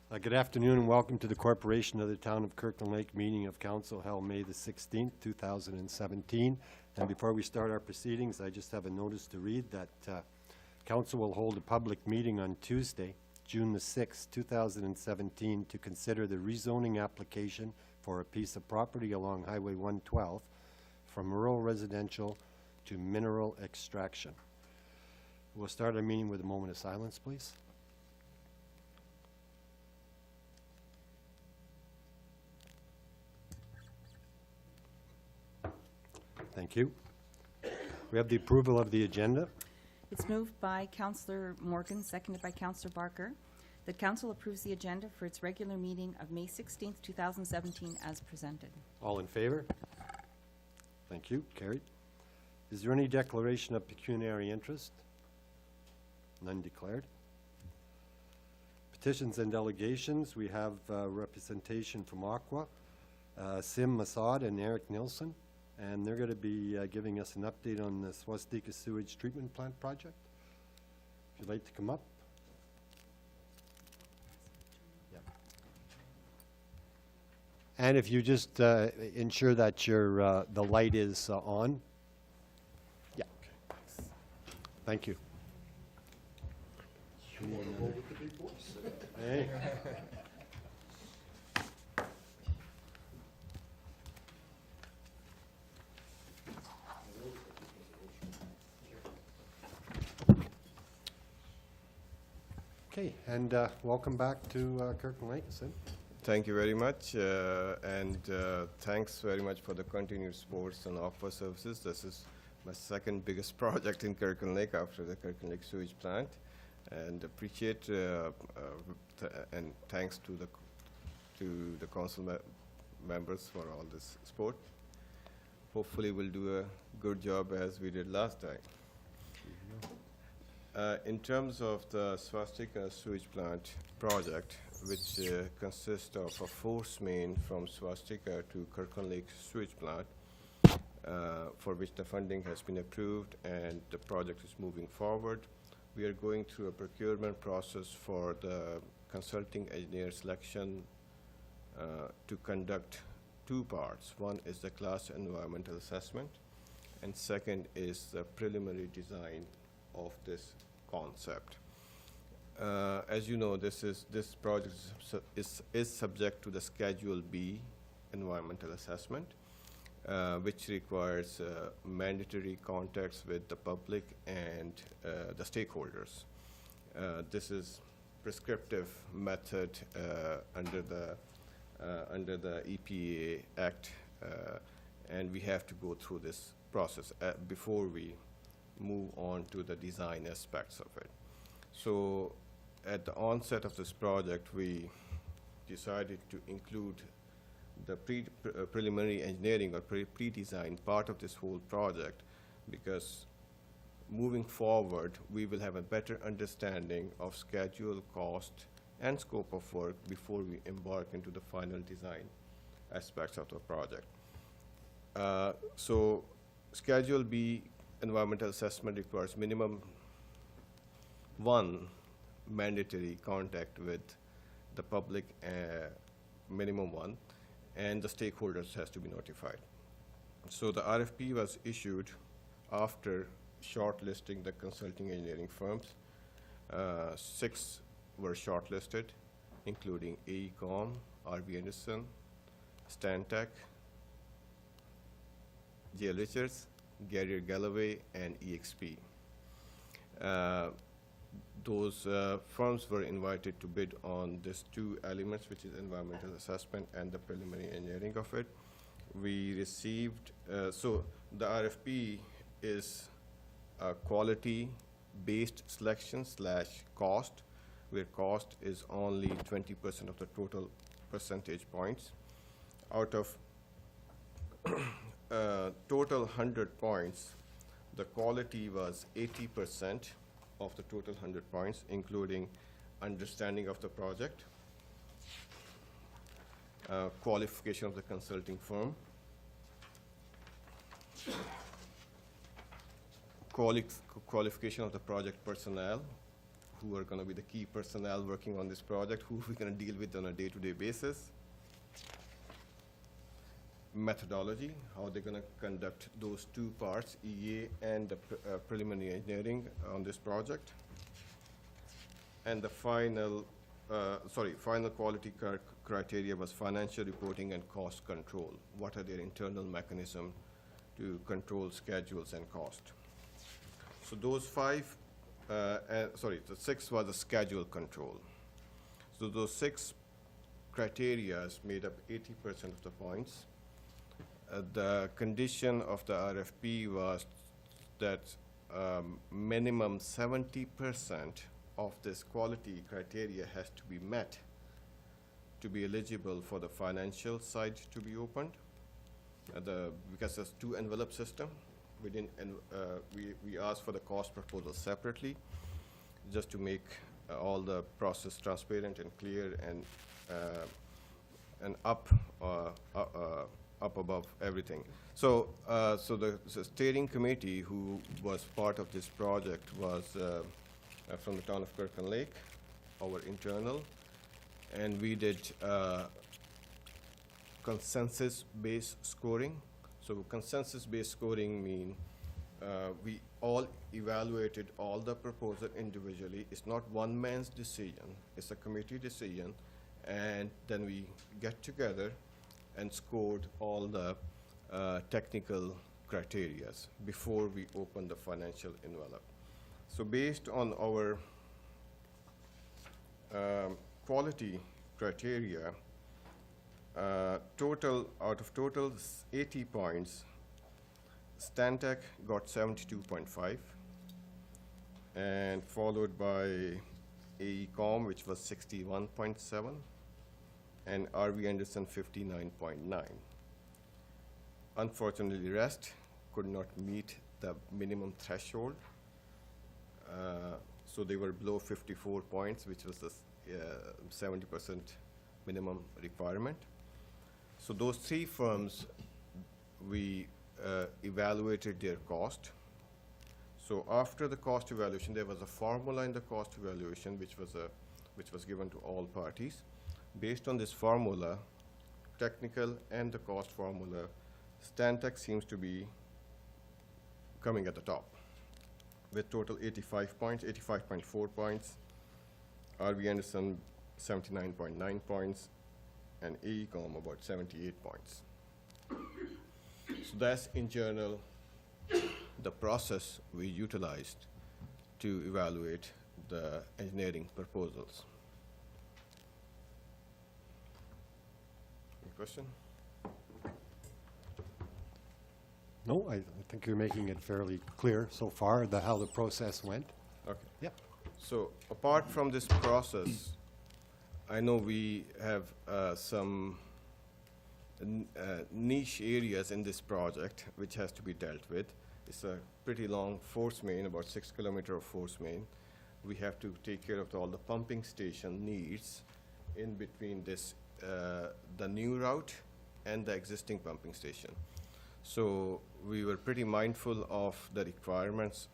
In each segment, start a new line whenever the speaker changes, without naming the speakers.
Good afternoon and welcome to the Corporation of the Town of Kirkland Lake meeting of council held May the 16th, 2017. And before we start our proceedings, I just have a notice to read that council will hold a public meeting on Tuesday, June the 6th, 2017 to consider the rezoning application for a piece of property along Highway 112 from rural residential to mineral extraction. We'll start our meeting with a moment of silence, please. Thank you. We have the approval of the agenda.
It's moved by Councillor Morgan, seconded by Councillor Barker, that council approves the agenda for its regular meeting of May 16th, 2017 as presented.
All in favor? Thank you. Carried. Is there any declaration of pecuniary interest? None declared. Petitions and delegations. We have representation from Aqua, Sim Masad and Eric Nilsson. And they're going to be giving us an update on the Swastika Sewage Treatment Plant project. If you'd like to come up. Yeah. And if you just ensure that your the light is on. Yeah. Okay. Thank you. You want to go with the big voice? Hey. Okay, and welcome back to Kirkland Lake, Sim.
Thank you very much, and thanks very much for the continued supports and offer services. This is my second biggest project in Kirkland Lake after the Kirkland Lake sewage plant, and appreciate and thanks to the council members for all this support. Hopefully, we'll do a good job as we did last time. In terms of the Swastika sewage plant project, which consists of a force main from Swastika to Kirkland Lake sewage plant, for which the funding has been approved and the project is moving forward. We are going through a procurement process for the consulting engineer selection to conduct two parts. One is the class environmental assessment, and second is the preliminary design of this concept. As you know, this project is subject to the Schedule B environmental assessment, which requires mandatory contacts with the public and the stakeholders. This is prescriptive method under the EPA Act, and we have to go through this process before we move on to the design aspects of it. So at the onset of this project, we decided to include the preliminary engineering or pre-design part of this whole project, because moving forward, we will have a better understanding of schedule, cost, and scope of work before we embark into the final design aspects of the project. So Schedule B environmental assessment requires minimum one mandatory contact with the public, minimum one, and the stakeholders has to be notified. So the RFP was issued after shortlisting the consulting engineering firms. 6 were shortlisted, including AECOM, RB Anderson, Stantec, J. Richards, Garrier Galloway, and EXP. Those firms were invited to bid on these two elements, which is environmental assessment and the preliminary engineering of it. We received, so the RFP is a quality-based selection / cost, where cost is only 20% of the total percentage points. Out of total 100 points, the quality was 80% of the total 100 points, including understanding of the project, qualification of the consulting firm, qualification of the project personnel, who are going to be the key personnel working on this project, who we're going to deal with on a day-to-day basis. Methodology, how they're going to conduct those two parts, EA and the preliminary engineering on this project. And the final quality criteria was financial reporting and cost control. What are their internal mechanisms to control schedules and cost? So those the 6 was the schedule control. So those 6 criteria made up 80% of the points. The condition of the RFP was that minimum 70% of this quality criteria has to be met to be eligible for the financial side to be opened. Because there's 2 envelope system, we asked for the cost proposal separately, just to make all the process transparent and clear and up above everything. So the steering committee who was part of this project was from the town of Kirkland Lake, our internal, and we did consensus-based scoring. So consensus-based scoring mean we all evaluated all the proposal individually. It's not one man's decision, it's a committee decision, and then we get together and scored all the technical criteria before we open the financial envelope. So based on our quality criteria, out of total 80 points, Stantec got 72.5, and followed by AECOM, which was 61.7, and RV Anderson 59.9. Unfortunately, REST could not meet the minimum threshold, so they were below 54 points, which was the 70% minimum requirement. So those 3 firms, we evaluated their cost. So after the cost evaluation, there was a formula in the cost evaluation which was given to all parties. Based on this formula, technical and the cost formula, Stantec seems to be coming at the top with total 85 points, 85.4 points, RV Anderson 79.9 points, and AECOM about 78 points. So that's in general the process we utilized to evaluate the engineering proposals. Any question?
No, I think you're making it fairly clear so far, how the process went.
Okay.
Yep.
So apart from this process, I know we have some niche areas in this project which has to be dealt with. It's a pretty long force main, about 6 kilometers of force main. We have to take care of all the pumping station needs in between this, the new route and the existing pumping station. So we were pretty mindful of the requirements,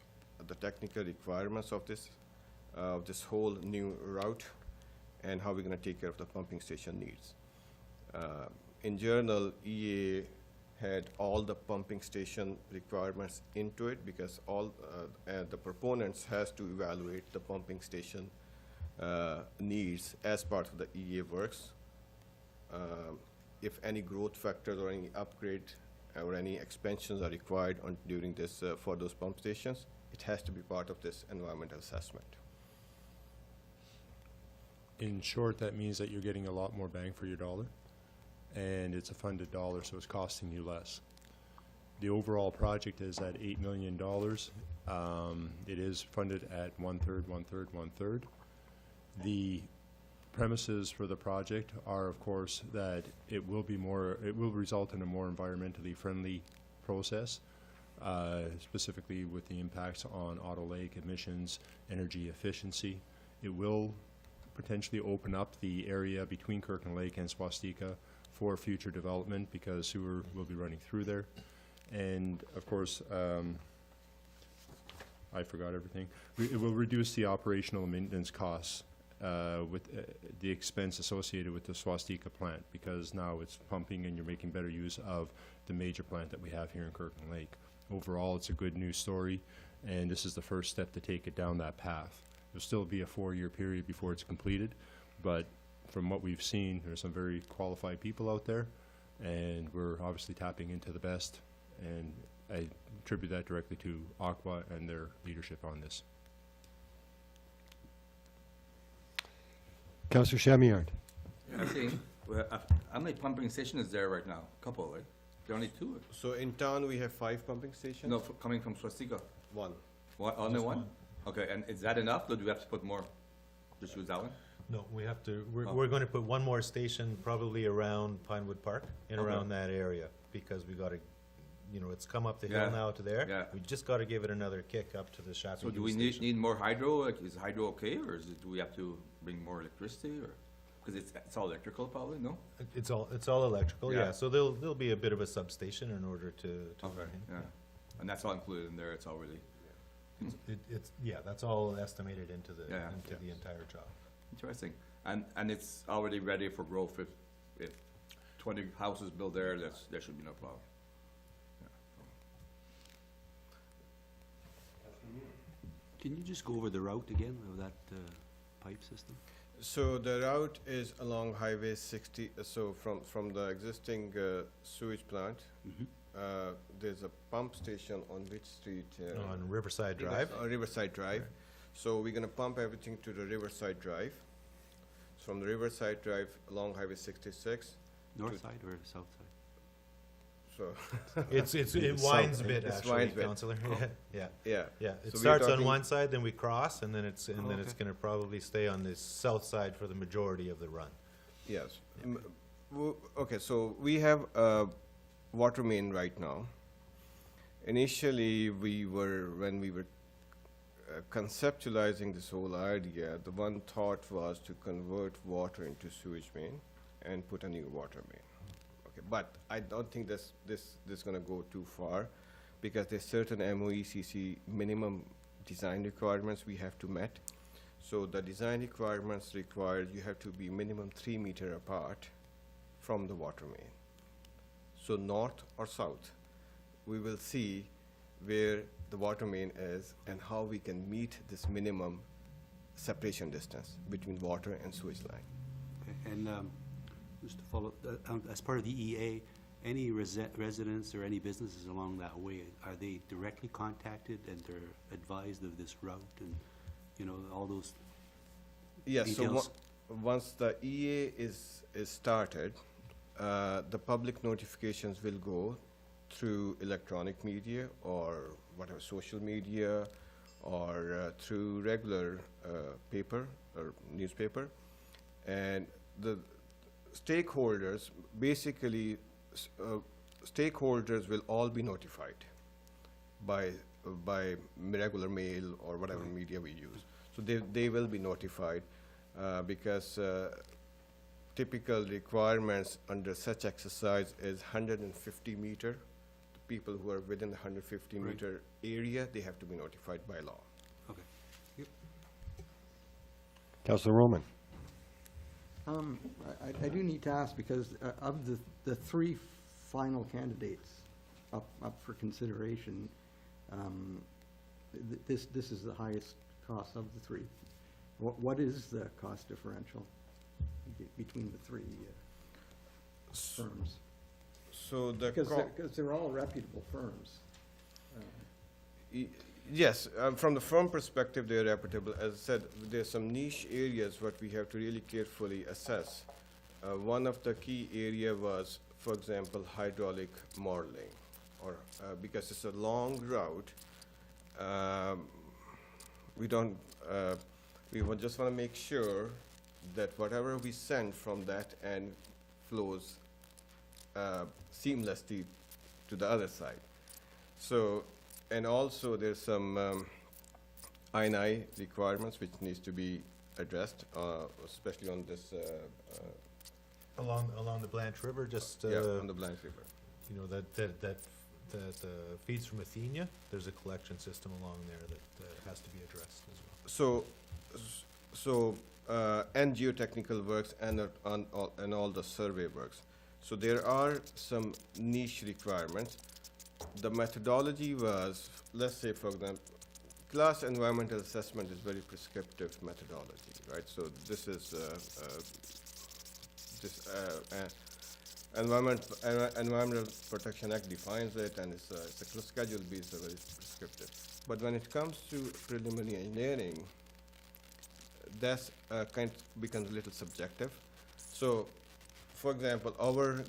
the technical requirements of this whole new route, and how we're going to take care of the pumping station needs. In general, EA had all the pumping station requirements into it, because all the proponents has to evaluate the pumping station needs as part of the EA works. If any growth factors or any upgrade or any expansions are required during this for those pump stations, it has to be part of this environmental assessment.
In short, that means that you're getting a lot more bang for your dollar, and it's a funded dollar, so it's costing you less. The overall project is at $8 million. It is funded at 1/3, 1/3, 1/3. The premises for the project are, of course, that it will result in a more environmentally friendly process, specifically with the impacts on Otto Lake emissions, energy efficiency. It will potentially open up the area between Kirkland Lake and Swastika for future development, because sewer will be running through there. And of course, I forgot everything. It will reduce the operational and maintenance costs with the expense associated with the Swastika plant, because now it's pumping and you're making better use of the major plant that we have here in Kirkland Lake. Overall, it's a good news story, and this is the first step to take it down that path. There'll still be a 4-year period before it's completed, but from what we've seen, there's some very qualified people out there, and we're obviously tapping into the best, and I attribute that directly to Aqua and their leadership on this.
Councillor Chamillard.
I think, well, how many pumping stations is there right now? Couple, right? There are only 2.
So in town, we have 5 pumping stations?
No, coming from Swastika.
1.
Only one? Okay, and is that enough, or do we have to put more? Just use that one?
No, we have to,
Oh.
we're gonna put one more station probably around Pinewood Park, and
Okay.
around that area, because we gotta, you know, it's come up the
Yeah.
hill now to there.
Yeah.
We just gotta give it another kick up to the
So
Chateau
do we need more hydro? Like, is hydro okay, or do we have to bring more electricity, or? Because it's all electrical probably, no?
It's all electrical,
Yeah.
yeah, so there'll be a bit of a substation in order to.
Okay, yeah. And that's all included in there, it's already,
It's, yeah, that's all estimated into the,
Yeah.
into the entire job.
interesting. And it's already ready for growth if 20 houses built there, there should be no problem.
Can you just go over the route again of that pipe system?
So the route is along Highway 60, so from the existing sewage plant, there's a pump station on which street?
On Riverside Drive,
On Riverside Drive. So we're gonna pump everything to the Riverside Drive. From the Riverside Drive along Highway 66,
North side or south side?
so,
it winds a bit
It's
actually,
winds a bit.
Councillor, yeah.
yeah.
Yeah, it
So we're
starts on
talking-
one side, then we cross, and then it's
okay.
gonna probably stay on the south side for the majority of the run.
Yes. Okay, so we have a water main right now. Initially, when we were conceptualizing this whole idea, the one thought was to convert water into sewage main and put a new water main. Okay, but I don't think this is gonna go too far, because there's certain MOECC minimum design requirements we have to met. So the design requirements require you have to be minimum 3 meter apart from the water main. So north or south, we will see where the water main is and how we can meet this minimum separation distance between water and sewage line.
Okay, and just to follow, as part of the EA, any residents or any businesses along that way, are they directly contacted and they're advised of this route and, you know, all those
Yes, so
details?
once the EA is started, the public notifications will go through electronic media or whatever, social media, or through regular paper or newspaper. And the stakeholders, basically, stakeholders will all be notified by regular mail or whatever media we use. So they will be notified, because typical requirements under such exercise is 150 meter. The people who are within the 150
Right.
meter area, they have to be notified by law.
Okay. Yep.
Councillor Roman.
I do need to ask, because of the 3 final candidates up for consideration, this is the highest cost of the 3. What is the cost differential between the 3 firms?
So the
Because they're all reputable firms.
Yes, from the firm perspective, they're reputable. As I said, there's some niche areas what we have to really carefully assess. One of the key area was, for example, hydraulic modeling, or because it's a long route, just want to make sure that whatever we send from that end flows seamlessly to the other side. So, and also there's some I&I requirements which needs to be addressed, especially on this,
Along the Blanche River, just,
on the Blanche River.
you know, that the feeds from Athenia, there's a collection system along there that has to be addressed as well.
And geotechnical works and all the survey works. So there are some niche requirements. The methodology was, let's say for example, class environmental assessment is very prescriptive methodology, right? So this is Environmental Protection Act defines it, and it's a Schedule B is very prescriptive. But when it comes to preliminary engineering, that's becomes a little subjective. So, for example, our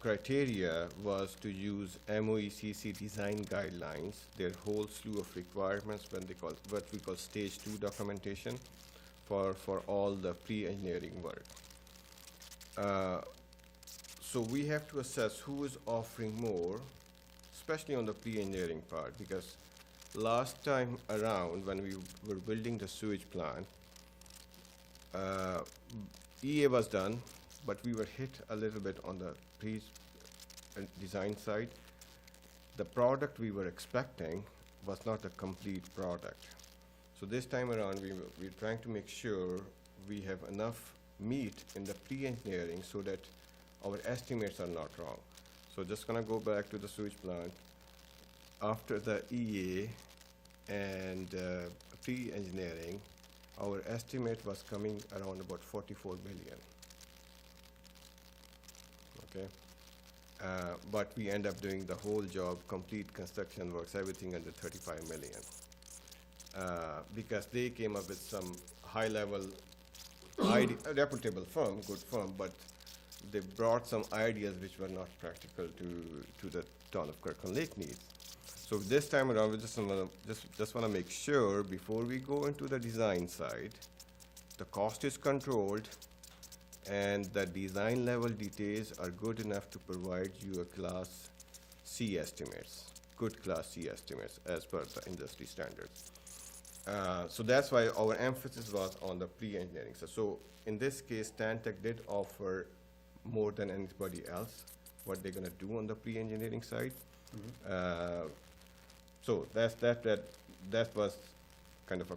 criteria was to use MOECC design guidelines, their whole slew of requirements what we call stage 2 documentation for all the pre-engineering work. So we have to assess who is offering more, especially on the pre-engineering part, because last time around when we were building the sewage plant, EA was done, but we were hit a little bit on the design side. The product we were expecting was not a complete product. So this time around, we're trying to make sure we have enough meat in the pre-engineering so that our estimates are not wrong. So just gonna go back to the sewage plant. After the EA and pre-engineering, our estimate was coming around about 44 million. Okay, but we end up doing the whole job, complete construction works, everything under 35 million. Because they came up with some high-level, reputable firm, good firm, but they brought some ideas which were not practical to the town of Kirkland Lake needs. So this time around, we just want to make sure before we go into the design side, the cost is controlled and the design level details are good enough to provide you a class C estimates, good class C estimates as per the industry standards. So that's why our emphasis was on the pre-engineering. So in this case, Stantec did offer more than anybody else what they're gonna do on the pre-engineering side. So that was kind of a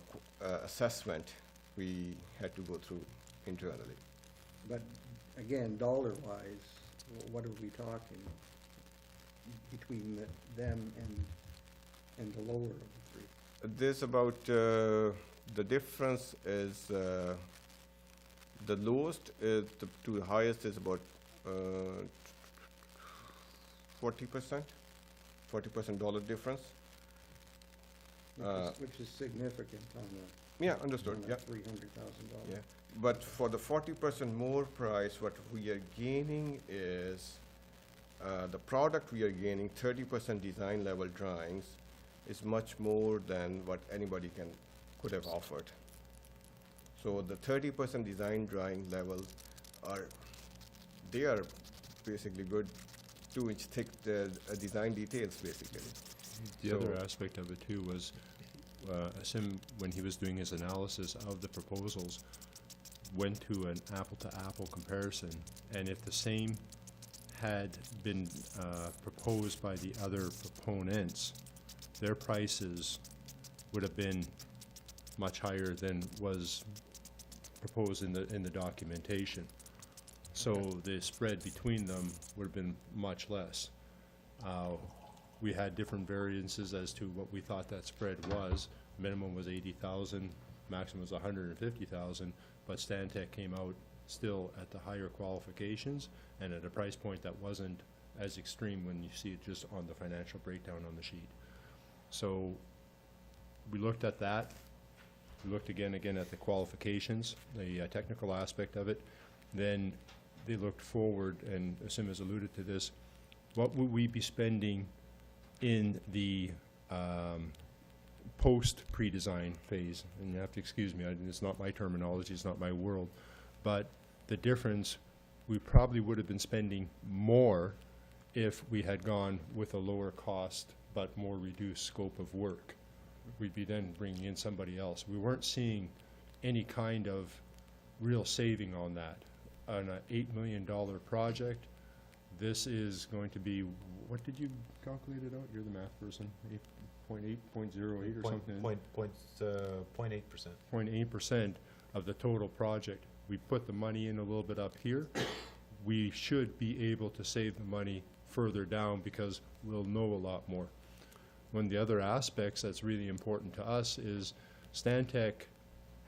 assessment we had to go through internally.
But again, dollar-wise, what are we talking between them and the lower of the three?
There's about, the difference is, the lowest to the highest is about 40% dollar difference.
Which is significant on
Yeah, understood,
a
yeah.
$300,000.
Yeah, but for the 40% more price, what we are gaining is, the product we are gaining, 30% design level drawings, is much more than what anybody could have offered. So the 30% design drawing level they are basically good 2-inch thick design details basically.
The
So-
other aspect of it too was, Sim, when he was doing his analysis of the proposals, went to an apple-to-apple comparison, and if the same had been proposed by the other proponents, their prices would have been much higher than was proposed in the documentation. So the spread between them would have been much less. We had different variances as to what we thought that spread was. Minimum was 80,000, maximum was 150,000, but Stantec came out still at the higher qualifications and at a price point that wasn't as extreme when you see it just on the financial breakdown on the sheet. So we looked at that. We looked again at the qualifications, the technical aspect of it. Then they looked forward, and Sim has alluded to this, what would we be spending in the post-pre-design phase? And you have to excuse me, it's not my terminology, it's not my world. But the difference, we probably would have been spending more if we had gone with a lower cost but more reduced scope of work. We'd be then bringing in somebody else. We weren't seeing any kind of real saving on that. On an $8 million project, This is going to be, what did you calculate it out? You're the math person, 8.8, 0.08 or something?
0.8%.
0.8% of the total project. We put the money in a little bit up here. We should be able to save the money further down because we'll know a lot more. One of the other aspects that's really important to us is Stantec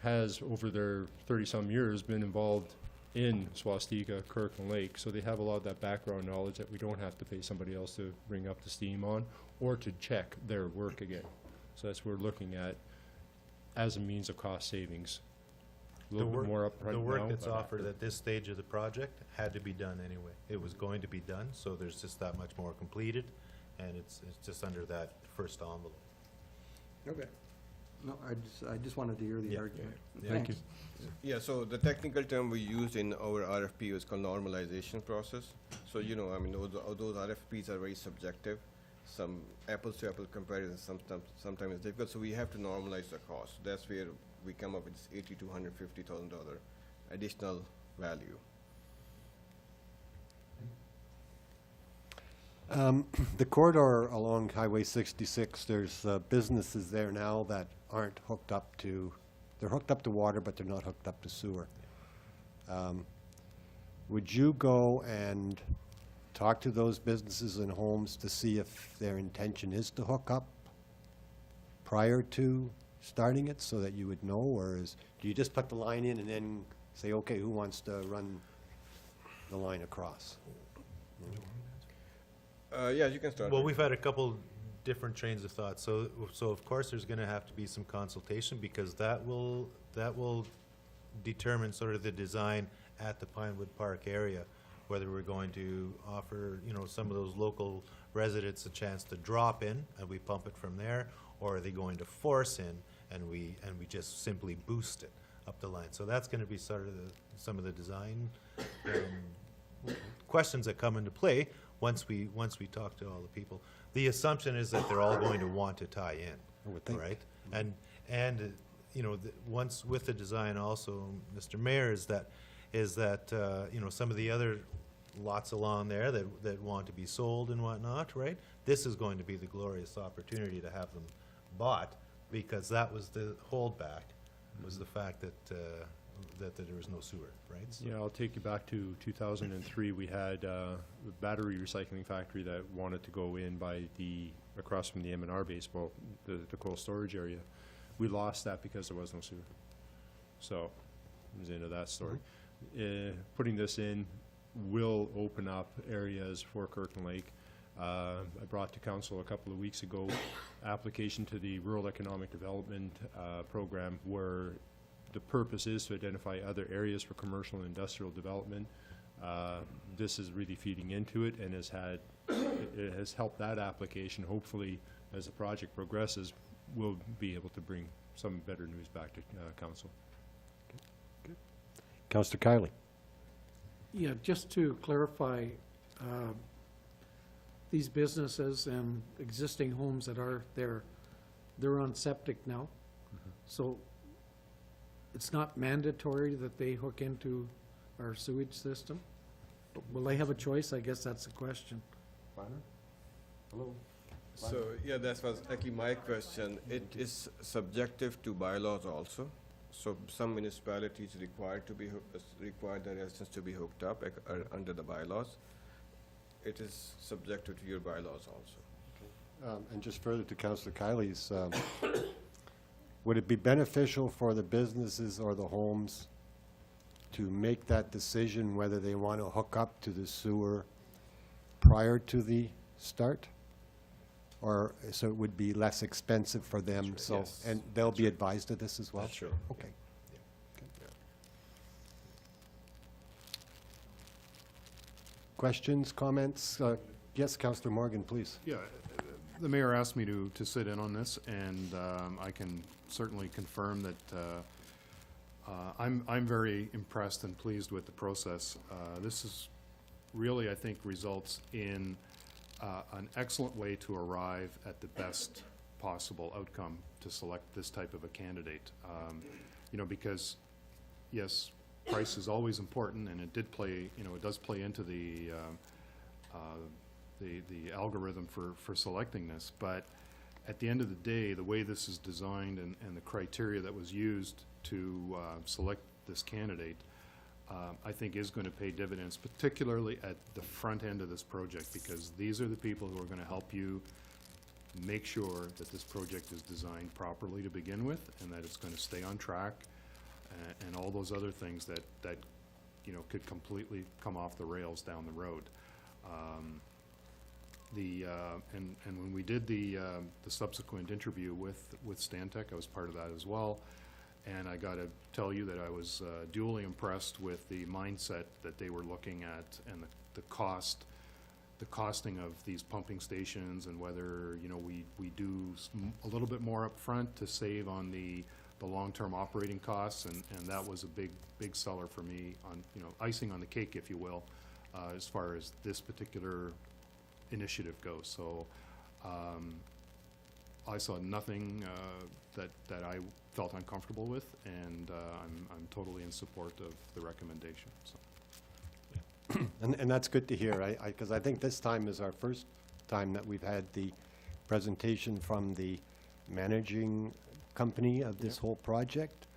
has, over their 30-some years, been involved in Swastika, Kirkland Lake, so they have a lot of that background knowledge that we don't have to pay somebody else to bring up the steam on or to check their work again. So that's what we're looking at as a means of cost savings. A little bit more upfront now.
The work that's
but
offered
after.
at this stage of the project had to be done anyway. It was going to be done, so there's just that much more completed, and it's just under that first envelope.
Okay. No, I just wanted to hear the
Yeah.
argument.
Yeah.
Thank you.
Yeah, so the technical term we used in our RFP was called normalization process. So, you know, I mean, those RFPs are very subjective. Some apples to apple comparison sometimes is difficult, so we have to normalize the cost. That's where we come up with this $80,000 to $150,000 additional value.
The corridor along Highway 66, there's businesses there now that aren't hooked up to, they're hooked up to water, but they're not hooked up to sewer. Would you go and talk to those businesses and homes to see if their intention is to hook up prior to starting it, so that you would know, or do you just put the line in and then say, okay, who wants to run the line across?
Yeah, you can start.
Well, we've had a couple different trains of thought. So of course, there's gonna have to be some consultation, because that will determine sort of the design at the Pinewood Park area, whether we're going to offer, you know, some of those local residents a chance to drop in and we pump it from there, or are they going to force in and we just simply boost it up the line. So that's gonna be sort of some of the design questions that come into play once we talk to all the people. The assumption is that they're all going to want to tie in,
I would think.
right? And you know, once with the design also, Mr. Mayor, is that you know, some of the other lots along there that want to be sold and whatnot, right? This is going to be the glorious opportunity to have them bought, because that was the holdback, was the fact that there was no sewer, right? So-
Yeah, I'll take you back to 2003. We had a battery recycling factory that wanted to go in by across from the M&R baseball, the cold storage area. We lost that because there was no sewer. So, it was the end of that story. Putting this in will open up areas for Kirkland Lake. I brought to council a couple of weeks ago application to the Rural Economic Development Program, where the purpose is to identify other areas for commercial and industrial development. This is really feeding into it and it has helped that application. Hopefully, as the project progresses, we'll be able to bring some better news back to council.
Councillor Kiley.
Yeah, just to clarify, these businesses and existing homes that are there, they're on septic now. So it's not mandatory that they hook into our sewage system? Will they have a choice? I guess that's the question.
Hello.
So, yeah, that was actually my question. It is subjective to bylaws also. So some municipalities require the residents to be hooked up under the bylaws. It is subjective to your bylaws also.
And just further to Councillor Kiley's, would it be beneficial for the businesses or the homes to make that decision whether they want to hook up to the sewer prior to the start? Or, so it would be less expensive for them, so,
yes.
and they'll be advised of this as well?
That's true.
Okay. Questions, comments? Yes, Councillor Morgan, please.
Yeah, the mayor asked me to sit in on this, and I can certainly confirm that I'm very impressed and pleased with the process. This is really, I think, results in an excellent way to arrive at the best possible outcome to select this type of a candidate. You know, because, yes, price is always important, and it did play, you know, it does play into the the algorithm for selecting this. But at the end of the day, the way this is designed and the criteria that was used to select this candidate, I think is going to pay dividends, particularly at the front end of this project, because these are the people who are going to help you make sure that this project is designed properly to begin with, and that it's going to stay on track, and all those other things that you know, could completely come off the rails down the road. And when we did the subsequent interview with Stantec, I was part of that as well, and I got to tell you that I was duly impressed with the mindset that they were looking at, and the costing of these pumping stations, and whether, you know, we do a little bit more upfront to save on the long-term operating costs, and that was a big seller for me, on, you know, icing on the cake, if you will, as far as this particular initiative goes. So I saw nothing that I felt uncomfortable with, and I'm totally in support of the recommendation, so.
And that's good to hear, because I think this time is our first time that we've had the presentation from the managing company of this whole project.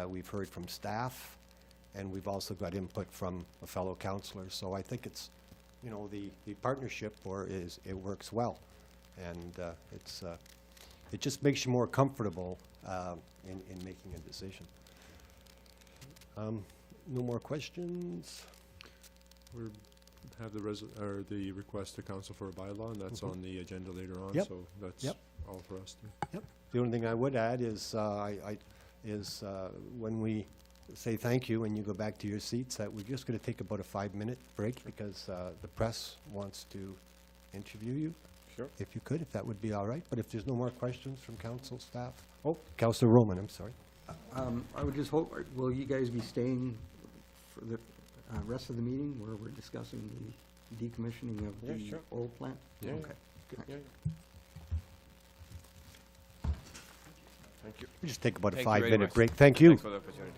We've heard from staff, and we've also got input from a fellow councillor. So I think it's, you know, the partnership it works well. And it just makes you more comfortable in making a decision. No more questions?
We have the request to council for a bylaw, and that's on the agenda later on,
Yep.
so that's
Yep.
all for us to.
The only thing I would add is, when we say thank you and you go back to your seats, that we're just going to take about a 5-minute break, because the press wants to interview you.
Sure.
If you could, if that would be all right. But if there's no more questions from council staff. Oh, Councillor Roman, I'm sorry.
I would just hope, will you guys be staying for the rest of the meeting where we're discussing the decommissioning of
Yeah,
the
sure.
old plant?
Yeah,
Okay.
Yeah. Thank you.
We'll just take about a
Thank you very
5-minute
much.
break. Thank you.
Thanks for the opportunity.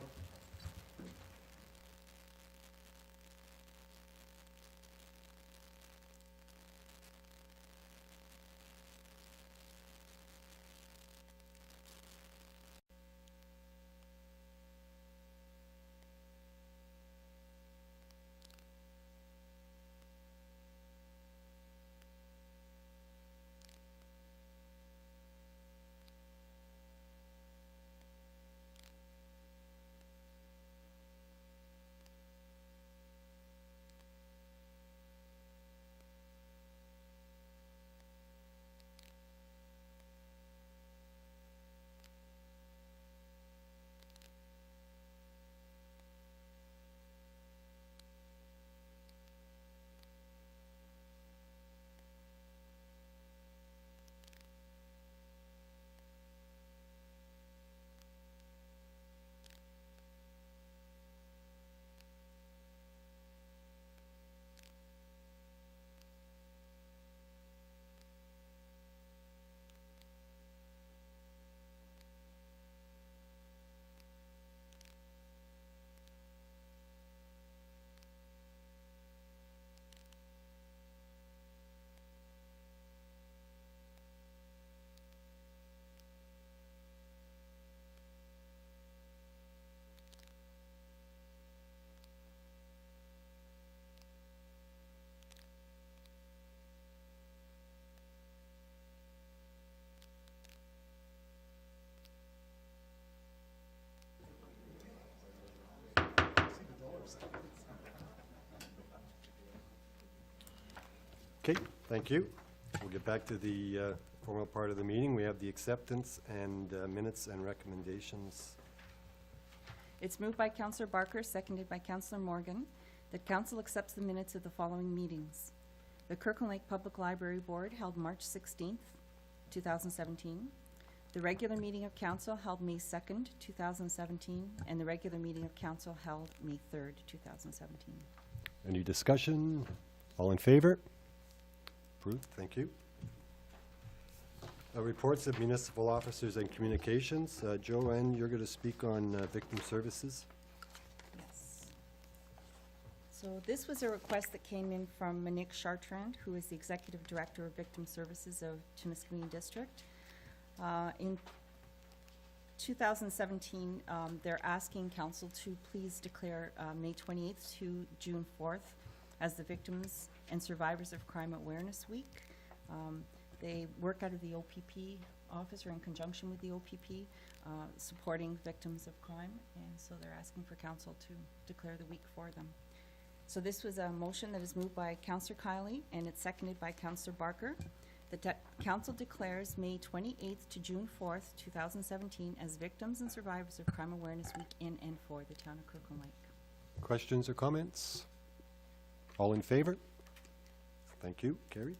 Okay, thank you. We'll get back to the formal part of the meeting. We have the acceptance and minutes and recommendations.
It's moved by Councillor Barker, seconded by Councillor Morgan, that council accepts the minutes of the following meetings. The Kirkland Lake Public Library Board held March 16th, 2017. The regular meeting of council held May 2nd, 2017, and the regular meeting of council held May 3rd, 2017.
Any discussion? All in favor? Approved, thank you. Reports of municipal officers and communications. Joanne, you're going to speak on victim services.
Yes. So this was a request that came in from Monique Chartrand, who is the Executive Director of Victim Services of Timiskaming District. In 2017, they're asking council to please declare May 28th to June 4th as the Victims and Survivors of Crime Awareness Week. They work out of the OPP office, or in conjunction with the OPP, supporting victims of crime, and so they're asking for council to declare the week for them. So this was a motion that is moved by Councillor Kiley, and it's seconded by Councillor Barker. The council declares May 28th to June 4th, 2017 as Victims and Survivors of Crime Awareness Week in and for the town of Kirkland Lake.
Questions or comments? All in favor? Thank you. Carried.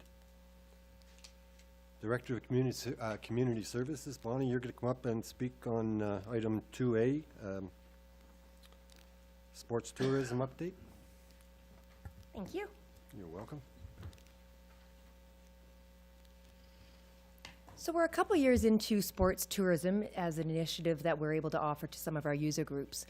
Director of Community Services, Bonnie, you're going to come up and speak on item 2A, sports tourism update.
Thank you.
You're welcome.
So we're a couple years into sports tourism as an initiative that we're able to offer to some of our user groups.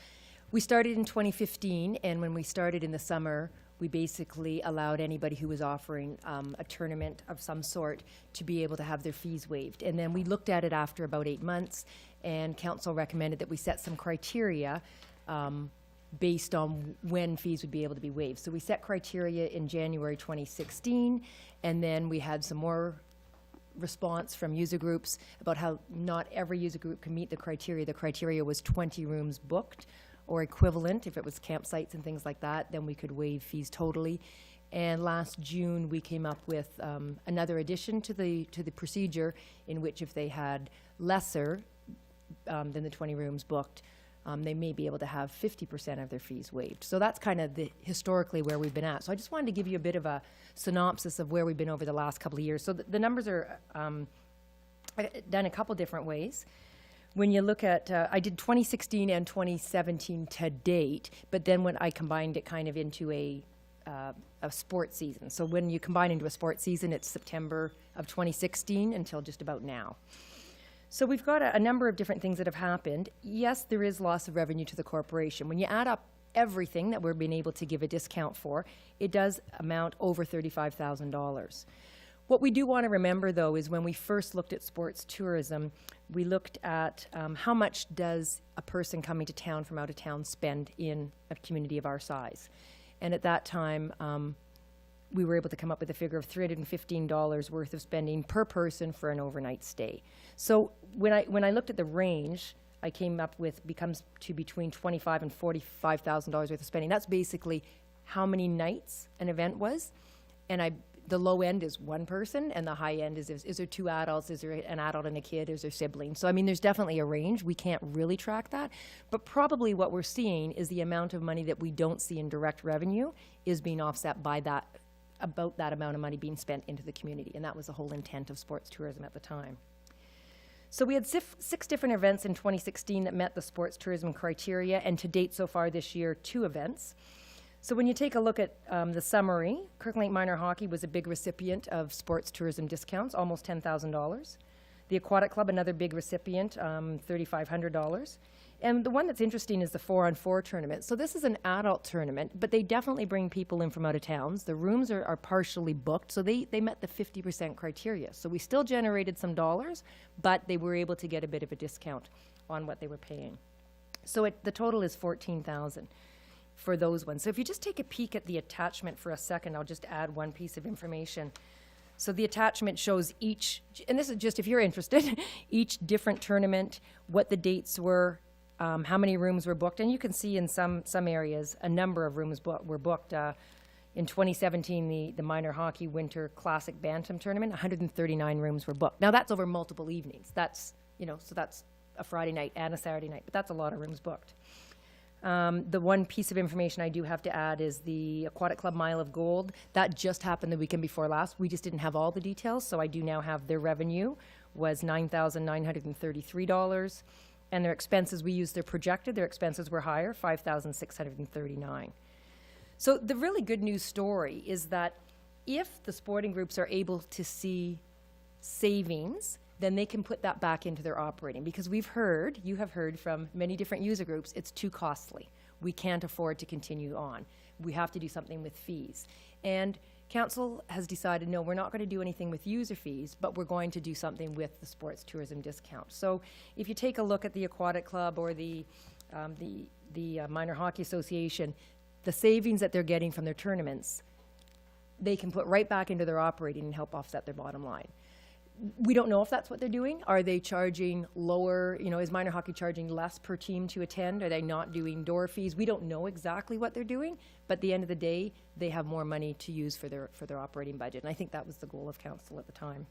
We started in 2015, and when we started in the summer, we basically allowed anybody who was offering a tournament of some sort to be able to have their fees waived. And then we looked at it after about 8 months, and council recommended that we set some criteria based on when fees would be able to be waived. So we set criteria in January 2016, and then we had some more response from user groups about how not every user group can meet the criteria. The criteria was 20 rooms booked or equivalent. If it was campsites and things like that, then we could waive fees totally. And last June, we came up with another addition to the procedure, in which if they had lesser than the 20 rooms booked, they may be able to have 50% of their fees waived. So that's kind of historically where we've been at. So I just wanted to give you a bit of a synopsis of where we've been over the last couple of years. So the numbers are done a couple different ways. When you look at, I did 2016 and 2017 to date, but then when I combined it kind of into a sports season. So when you combine into a sports season, it's September of 2016 until just about now. So we've got a number of different things that have happened. Yes, there is loss of revenue to the corporation. When you add up everything that we're being able to give a discount for, it does amount over $35,000. What we do want to remember, though, is when we first looked at sports tourism, we looked at how much does a person coming to town from out of town spend in a community of our size. And at that time, we were able to come up with a figure of $315 worth of spending per person for an overnight stay. So when I looked at the range, I came up with becomes to between $25,000 and $45,000 worth of spending. That's basically how many nights an event was, and the low end is one person, and the high end is there two adults, is there an adult and a kid, is there siblings? So I mean, there's definitely a range. We can't really track that, but probably what we're seeing is the amount of money that we don't see in direct revenue is being offset by about that amount of money being spent into the community, and that was the whole intent of sports tourism at the time. So we had 6 different events in 2016 that met the sports tourism criteria, and to date so far this year, 2 events. So when you take a look at the summary, Kirkland Lake Minor Hockey was a big recipient of sports tourism discounts, almost $10,000. The Aquatic Club, another big recipient, $3,500. And the one that's interesting is the 4-on-4 tournament. So this is an adult tournament, but they definitely bring people in from out of towns. The rooms are partially booked, so they met the 50% criteria. So we still generated some dollars, but they were able to get a bit of a discount on what they were paying. So the total is $14,000 for those ones. So if you just take a peek at the attachment for a second, I'll just add one piece of information. So the attachment shows each, and this is just if you're interested, each different tournament, what the dates were, how many rooms were booked, and you can see in some areas a number of rooms were booked. In 2017, the Minor Hockey Winter Classic Bantam Tournament, 139 rooms were booked. Now that's over multiple evenings. That's, so that's a Friday night and a Saturday night, but that's a lot of rooms booked. The one piece of information I do have to add is the Aquatic Club Mile of Gold. That just happened the weekend before last. We just didn't have all the details, so I do now have their revenue was $9,933. And their expenses, we used their projected, their expenses were higher, $5,639. So the really good news story is that if the sporting groups are able to see savings, then they can put that back into their operating. Because you have heard from many different user groups, it's too costly. we can't afford to continue on. We have to do something with fees. And council has decided, no, we're not going to do anything with user fees, but we're going to do something with the sports tourism discount. So if you take a look at the Aquatic Club or the Minor Hockey Association, the savings that they're getting from their tournaments, they can put right back into their operating and help offset their bottom line. We don't know if that's what they're doing. Are they charging lower, is minor hockey charging less per team to attend? Are they not doing door fees? We don't know exactly what they're doing, but at the end of the day, they have more money to use for their operating budget. And I think that was the goal of council at the time.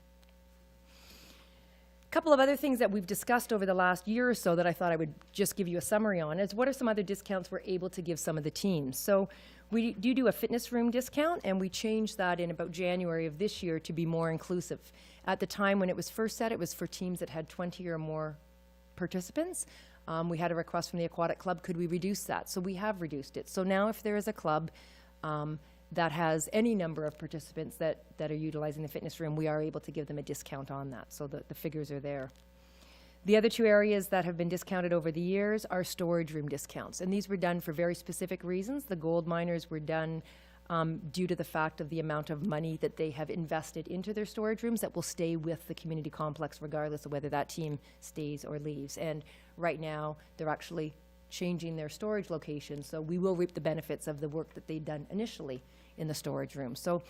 A couple of other things that we've discussed over the last year or so that I thought I would just give you a summary on is what are some other discounts we're able to give some of the teams. So we do a fitness room discount, and we changed that in about January of this year to be more inclusive. At the time when it was first set, it was for teams that had 20 or more participants. We had a request from the Aquatic Club, could we reduce that? So we have reduced it. So now if there is a club that has any number of participants that are utilizing the fitness room, we are able to give them a discount on that. So the figures are there. The other two areas that have been discounted over the years are storage room discounts. And these were done for very specific reasons. The gold miners were done due to the fact of the amount of money that they have invested into their storage rooms that will stay with the community complex regardless of whether that team stays or leaves. And right now, they're actually changing their storage location, so we will reap the benefits of the work that they've done initially in the storage room. So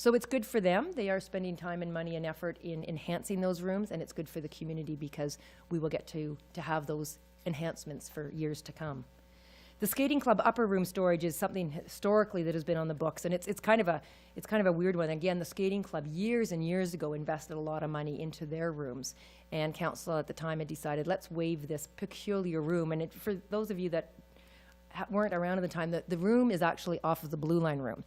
it's good for them. They are spending time and money and effort in enhancing those rooms, and it's good for the community because we will get to have those enhancements for years to come. The skating club upper room storage is something historically that has been on the books, and it's kind of a weird one. Again, the skating club years and years ago invested a lot of money into their rooms, and council at the time had decided let's waive this peculiar room. And for those of you that weren't around at the time, the room is actually off of the Blue Line room,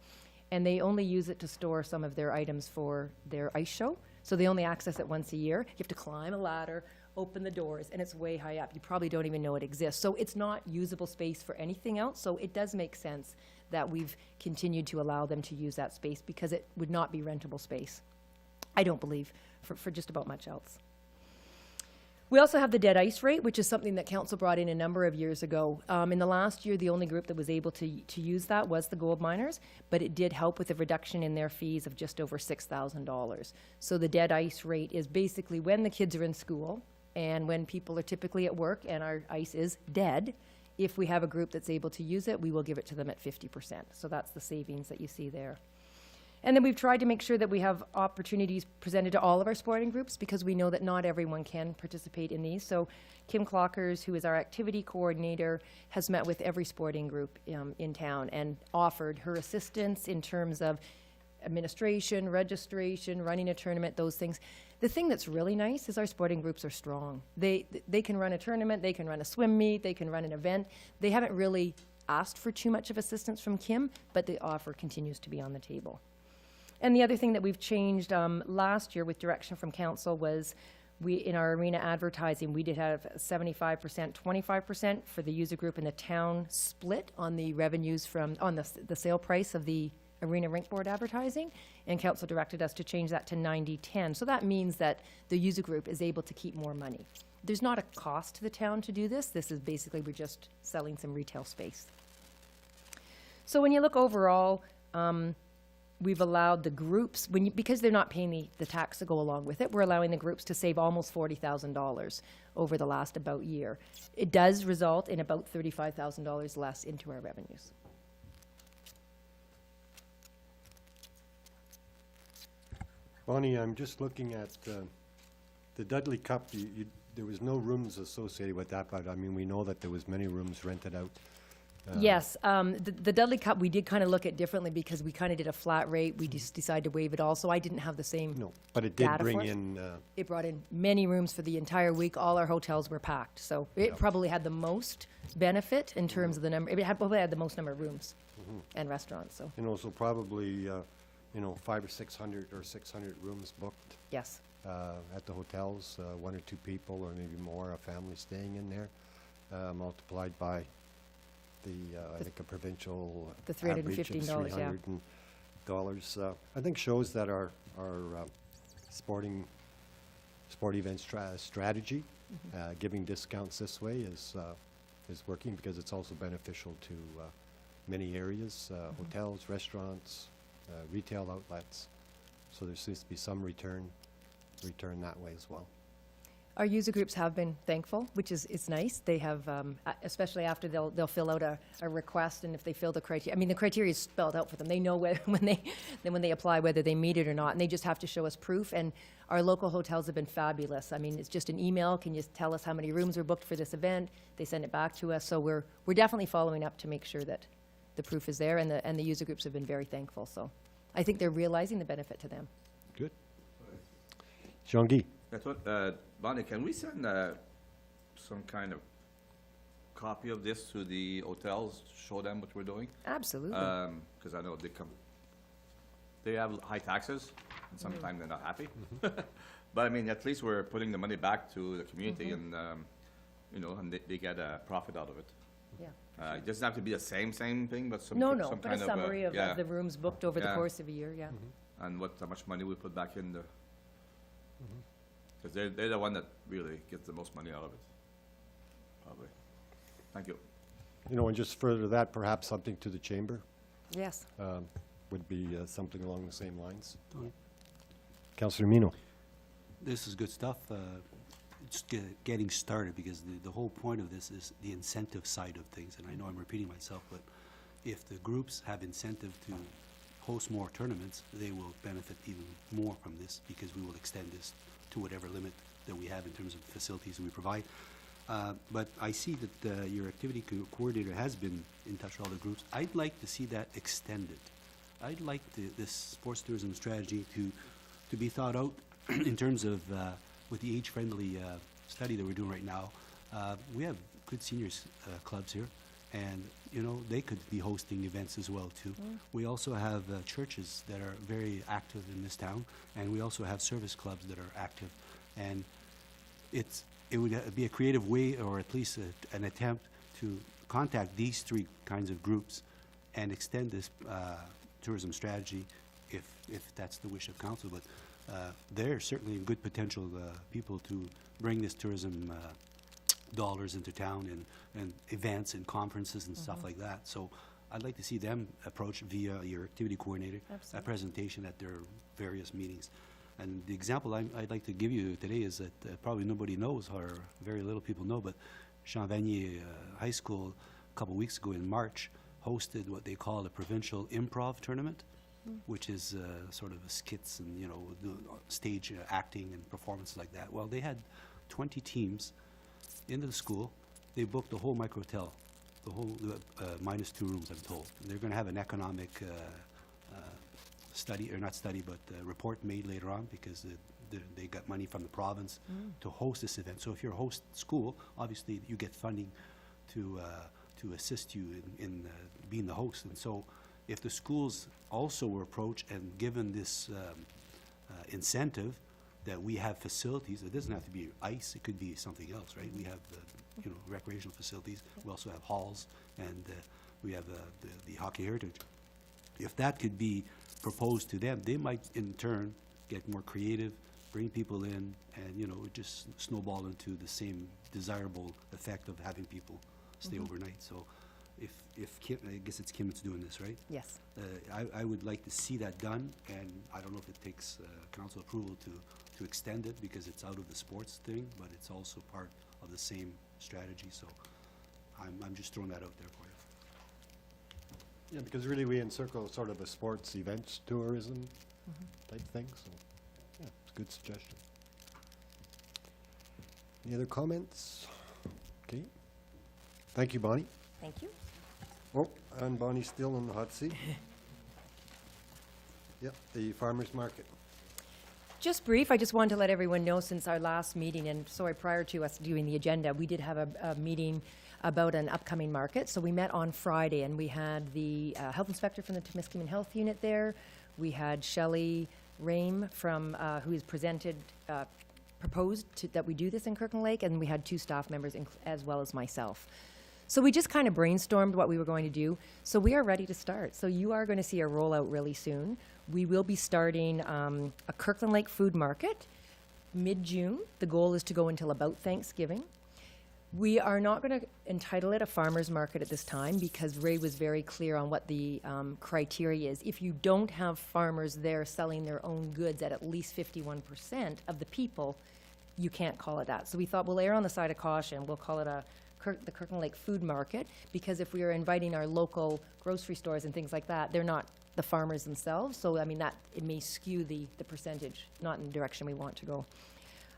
and they only use it to store some of their items for their ice show. So they only access it once a year. You have to climb a ladder, open the doors, and it's way high up. You probably don't even know it exists. So it's not usable space for anything else. So it does make sense that we've continued to allow them to use that space because it would not be rentable space, I don't believe, for just about much else. We also have the dead ice rate, which is something that council brought in a number of years ago. In the last year, the only group that was able to use that was the gold miners, but it did help with a reduction in their fees of just over $6,000. So the dead ice rate is basically when the kids are in school and when people are typically at work and our ice is dead, if we have a group that's able to use it, we will give it to them at 50%. So that's the savings that you see there. And then we've tried to make sure that we have opportunities presented to all of our sporting groups because we know that not everyone can participate in these. So Kim Clockers, who is our activity coordinator, has met with every sporting group in town and offered her assistance in terms of administration, registration, running a tournament, those things. The thing that's really nice is our sporting groups are strong. They can run a tournament, they can run a swim meet, they can run an event. They haven't really asked for too much of assistance from Kim, but the offer continues to be on the table. And the other thing that we've changed last year with direction from council was in our arena advertising, we did have 75%, 25% for the user group and the town split on the revenues on the sale price of the arena rink board advertising, and council directed us to change that to 90-10. So that means that the user group is able to keep more money. There's not a cost to the town to do this. This is basically we're just selling some retail space. So when you look overall, we've allowed the groups, because they're not paying the tax to go along with it, we're allowing the groups to save almost $40,000 over the last about year. It does result in about $35,000 less into our revenues.
Bonnie, I'm just looking at the Dudley Cup. There was no rooms associated with that, but I mean, we know that there was many rooms rented out.
Yes, the Dudley Cup, we did kind of look at differently because we kind of did a flat rate. We just decided to waive it all, so I didn't have the same
No, but it did
data
bring
for us.
in,
It brought in many rooms for the entire week. All our hotels were packed, so it probably had the most benefit in terms of the number. It probably had the most number of rooms and restaurants, so,
so probably, 500 or 600 or 600 rooms booked
yes.
at the hotels, one or two people or maybe more, a family staying in there, multiplied by I think a provincial
The
average of
$315, yeah.
$300. I think shows that our sport event strategy, giving discounts this way is is working, because it's also beneficial to many areas, hotels, restaurants, retail outlets. So there seems to be some return that way as well.
Our user groups have been thankful, which is nice. They have, especially after they'll fill out a request, and if they fill the criteria, I mean, the criteria is spelled out for them. They know whether, when they apply, whether they meet it or not, and they just have to show us proof. And our local hotels have been fabulous. I mean, it's just an email. Can you tell us how many rooms were booked for this event? They send it back to us. So we're definitely following up to make sure that the proof is there, and the user groups have been very thankful. So I think they're realizing the benefit to them.
Good. Jean-Guy?
That's what, Bonnie, can we send some kind of copy of this to the hotels, show them what we're doing?
Absolutely.
Because I know they have high taxes, and sometimes they're not happy. But I mean, at least we're putting the money back to the community, and, you know, and they get a profit out of it.
Yeah.
It doesn't have to be the same thing, but some
No,
some
but
kind
a
of,
summary of
yeah,
the rooms booked over the
Yeah.
course of a year, yeah.
and how much money we put back in the, because they're the one that really gets the most money out of it, probably. Thank you.
You know, and just further that, perhaps something to the chamber
Yes.
would be something along the same lines.
Yeah.
Councillor Mino?
This is good stuff. It's getting started, because the whole point of this is the incentive side of things. And I know I'm repeating myself, but if the groups have incentive to host more tournaments, they will benefit even more from this, because we will extend this to whatever limit that we have in terms of facilities that we provide. But I see that your activity coordinator has been in touch with all the groups. I'd like to see that extended. I'd like this sports tourism strategy to be thought out in terms of, with the age-friendly study that we're doing right now. We have good seniors clubs here, and, you know, they could be hosting events as well, too. We also have churches that are very active in this town, and we also have service clubs that are active. And it would be a creative way, or at least an attempt, to contact these three kinds of groups and extend this tourism strategy, if that's the wish of council. But they're certainly good potential people to bring this tourism dollars into town, and events and conferences and stuff like that. So I'd like to see them approach via your activity coordinator, a
Absolutely.
presentation at their various meetings. And the example I'd like to give you today is that probably nobody knows, or very little people know, but Jean Vanier High School, a couple weeks ago in March, hosted what they call a provincial improv tournament, which is sort of skits and, you know, stage acting and performances like that. Well, they had 20 teams into the school. They booked the whole microtel, the whole minus 2 rooms, I'm told. And they're going to have an economic study, or not study, but report made later on, because they got money from the province to host this event. So if you're a host school, obviously you get funding to assist you in being the host. And so if the schools also were approached and given this incentive, that we have facilities, it doesn't have to be ice, it could be something else, right? We have, you know, recreational facilities, we also have halls, and we have the hockey heritage. If that could be proposed to them, they might in turn get more creative, bring people in, and, you know, just snowball into the same desirable effect of having people stay overnight. So if Kim, I guess it's Kim that's doing this, right?
Yes.
I would like to see that done, and I don't know if it takes council approval to extend it, because it's out of the sports thing, but it's also part of the same strategy. So I'm just throwing that out there for you.
Yeah, because really we encircle sort of a sports events tourism type thing, so, yeah, it's a good suggestion. Any other comments? Okay. Thank you, Bonnie.
Thank you.
Oh, and Bonnie's still on the hot seat. Yep, the farmer's market.
Just brief, I just wanted to let everyone know, since our last meeting, and sorry, prior to us doing the agenda, we did have a meeting about an upcoming market. So we met on Friday, and we had the health inspector from the Timiskaming Health Unit there. We had Shelley Rame from, who has proposed that we do this in Kirkland Lake, and we had 2 staff members, as well as myself. So we just kind of brainstormed what we were going to do. So we are ready to start. So you are going to see a rollout really soon. We will be starting a Kirkland Lake food market mid-June. The goal is to go until about Thanksgiving. We are not going to entitle it a farmer's market at this time because Ray was very clear on what the criteria is. If you don't have farmers there selling their own goods at least 51% of the people, you can't call it that. So we thought we'll err on the side of caution. We'll call it the Kirkland Lake Food Market, because if we are inviting our local grocery stores and things like that, they're not the farmers themselves. So, I mean, it may skew the percentage, not in the direction we want to go.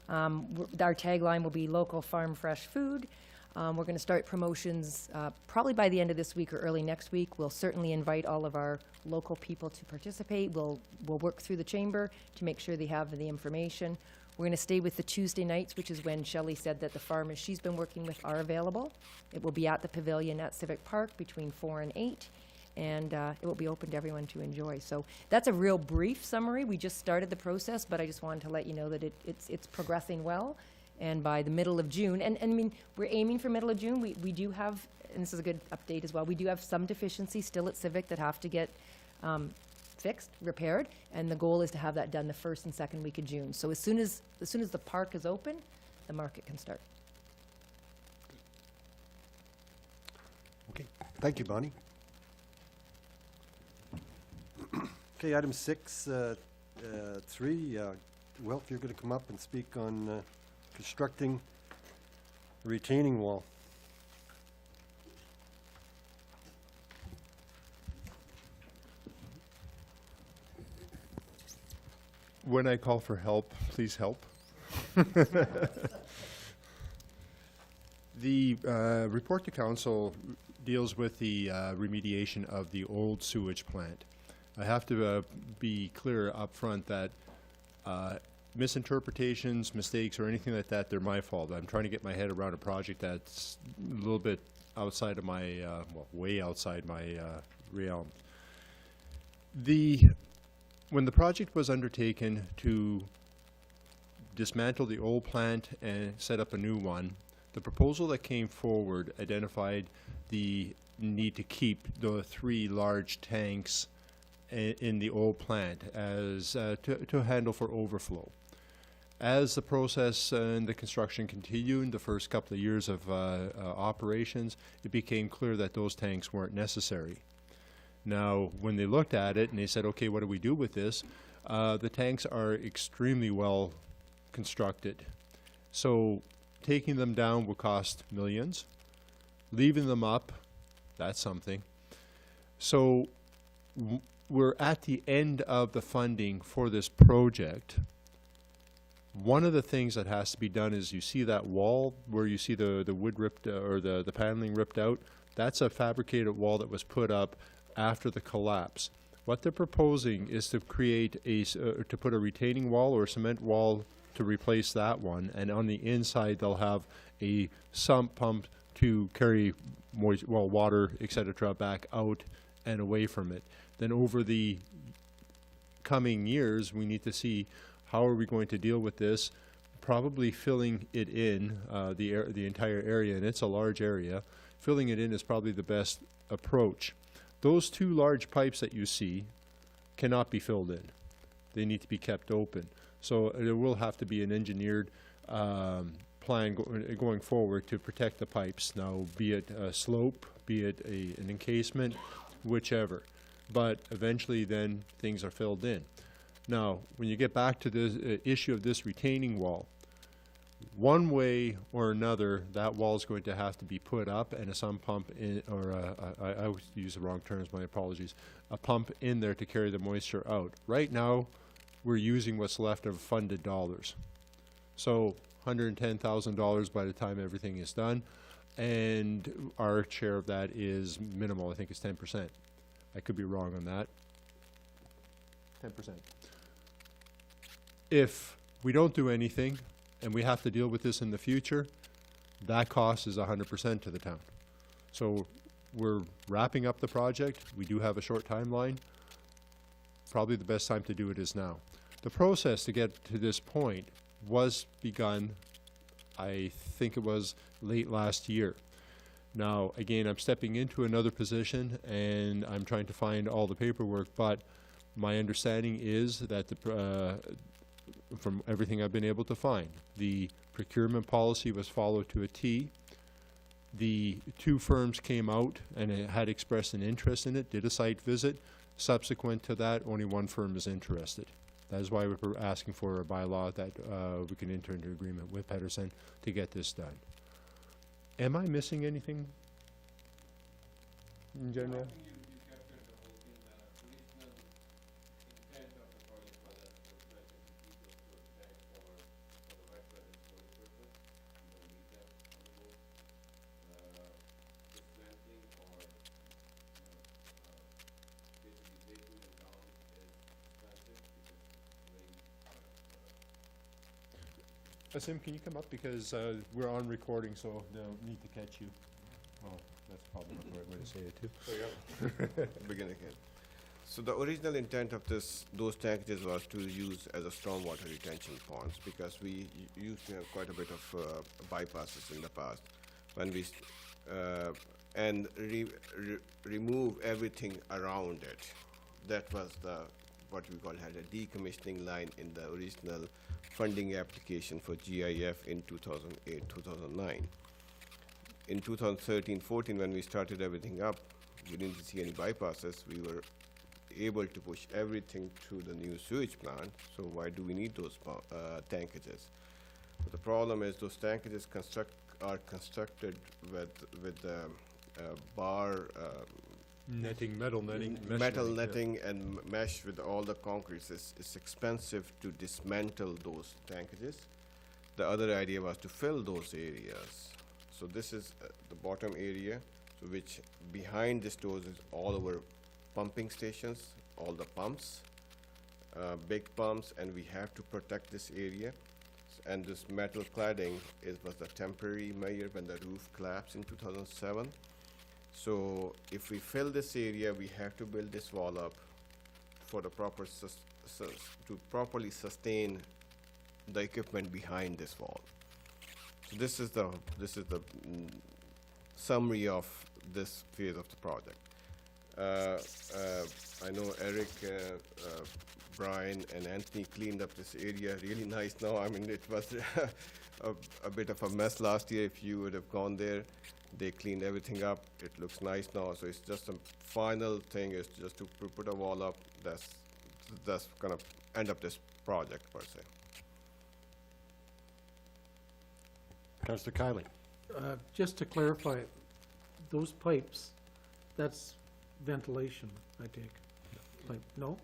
Our tagline will be local farm fresh food. We're going to start promotions probably by the end of this week or early next week. We'll certainly invite all of our local people to participate. We'll work through the chamber to make sure they have the information. We're going to stay with the Tuesday nights, which is when Shelley said that the farmers she's been working with are available. It will be at the pavilion at Civic Park between 4 and 8. And it will be open to everyone to enjoy. So that's a real brief summary. We just started the process, but I just wanted to let you know that it's progressing well. And by the middle of June, and I mean, we're aiming for middle of June. We do have, and this is a good update as well, we do have some deficiencies still at Civic that have to get fixed, repaired, and the goal is to have that done the first and second week of June. So as soon as the park is open, the market can start.
Okay, thank you, Bonnie. Okay, item 6.3, Wilf, you're going to come up and speak on constructing a retaining wall.
When I call for help, please help. The report to council deals with the remediation of the old sewage plant. I have to be clear up front that misinterpretations, mistakes, or anything like that, they're my fault. I'm trying to get my head around a project that's a little bit outside of my, well, way outside my realm. When the project was undertaken to dismantle the old plant and set up a new one, the proposal that came forward identified the need to keep the 3 large tanks in the old plant as to handle for overflow. As the process and the construction continued, the first couple of years of operations, it became clear that those tanks weren't necessary. Now, when they looked at it and they said, okay, what do we do with this? The tanks are extremely well constructed. So taking them down will cost millions. Leaving them up, that's something. So we're at the end of the funding for this project. One of the things that has to be done is, you see that wall where you see the wood ripped or the paneling ripped out? That's a fabricated wall that was put up after the collapse. What they're proposing is to create to put a retaining wall or a cement wall to replace that one, and on the inside they'll have a sump pump to carry water, etc., back out and away from it. Then over the coming years, we need to see how are we going to deal with this, probably filling it in, the entire area, and it's a large area. Filling it in is probably the best approach. Those 2 large pipes that you see cannot be filled in. They need to be kept open. So there will have to be an engineered plan going forward to protect the pipes. Now, be it a slope, be it an encasement, whichever. But eventually then things are filled in. Now, when you get back to the issue of this retaining wall, one way or another, that wall is going to have to be put up, and a sump pump in, or I always use the wrong terms, my apologies, a pump in there to carry the moisture out. Right now, we're using what's left of funded dollars. So $110,000 by the time everything is done, and our share of that is minimal. I think it's 10%. I could be wrong on that. 10%. If we don't do anything, and we have to deal with this in the future, that cost is 100% to the town. So we're wrapping up the project. We do have a short timeline. Probably the best time to do it is now. The process to get to this point was begun, I think it was late last year. Now, again, I'm stepping into another position and I'm trying to find all the paperwork, but my understanding is that from everything I've been able to find, the procurement policy was followed to a T. The two firms came out and had expressed an interest in it, did a site visit. Subsequent to that, only one firm is interested. That is why we're asking for a bylaw that we can enter into agreement with Pedersen to get this done. Am I missing anything in general? Asim, can you come up, because we're on recording, so they'll need to catch you. Oh, that's probably not the right way to say it, too.
Begin again. So the original intent of those tankages was to use as a stormwater retention ponds, because we used to have quite a bit of bypasses in the past. When we, and remove everything around it. That was what we call had a decommissioning line in the original funding application for GIF in 2008, 2009. In 2013-14, when we started everything up, we didn't see any bypasses. We were able to push everything through the new sewage plant, so why do we need those tankages? But the problem is those tankages are constructed with bar
Netting, metal netting. mesh
metal
yeah.
netting and mesh with all the concrete. It's expensive to dismantle those tankages. The other idea was to fill those areas. So this is the bottom area, so which behind this doors is all our pumping stations, all the pumps, big pumps, and we have to protect this area. And this metal cladding was the temporary measure when the roof collapsed in 2007. So if we fill this area, we have to build this wall up for the proper to properly sustain the equipment behind this wall. So this is the summary of this phase of the project. I know Eric, Brian, and Anthony cleaned up this area really nice now. I mean, it was a bit of a mess last year. If you would have gone there, they cleaned everything up. It looks nice now. So it's just a final thing is just to put a wall up. That's gonna end up this project per se.
Councillor Kiley.
Just to clarify, those pipes, that's ventilation, I take? Like, no?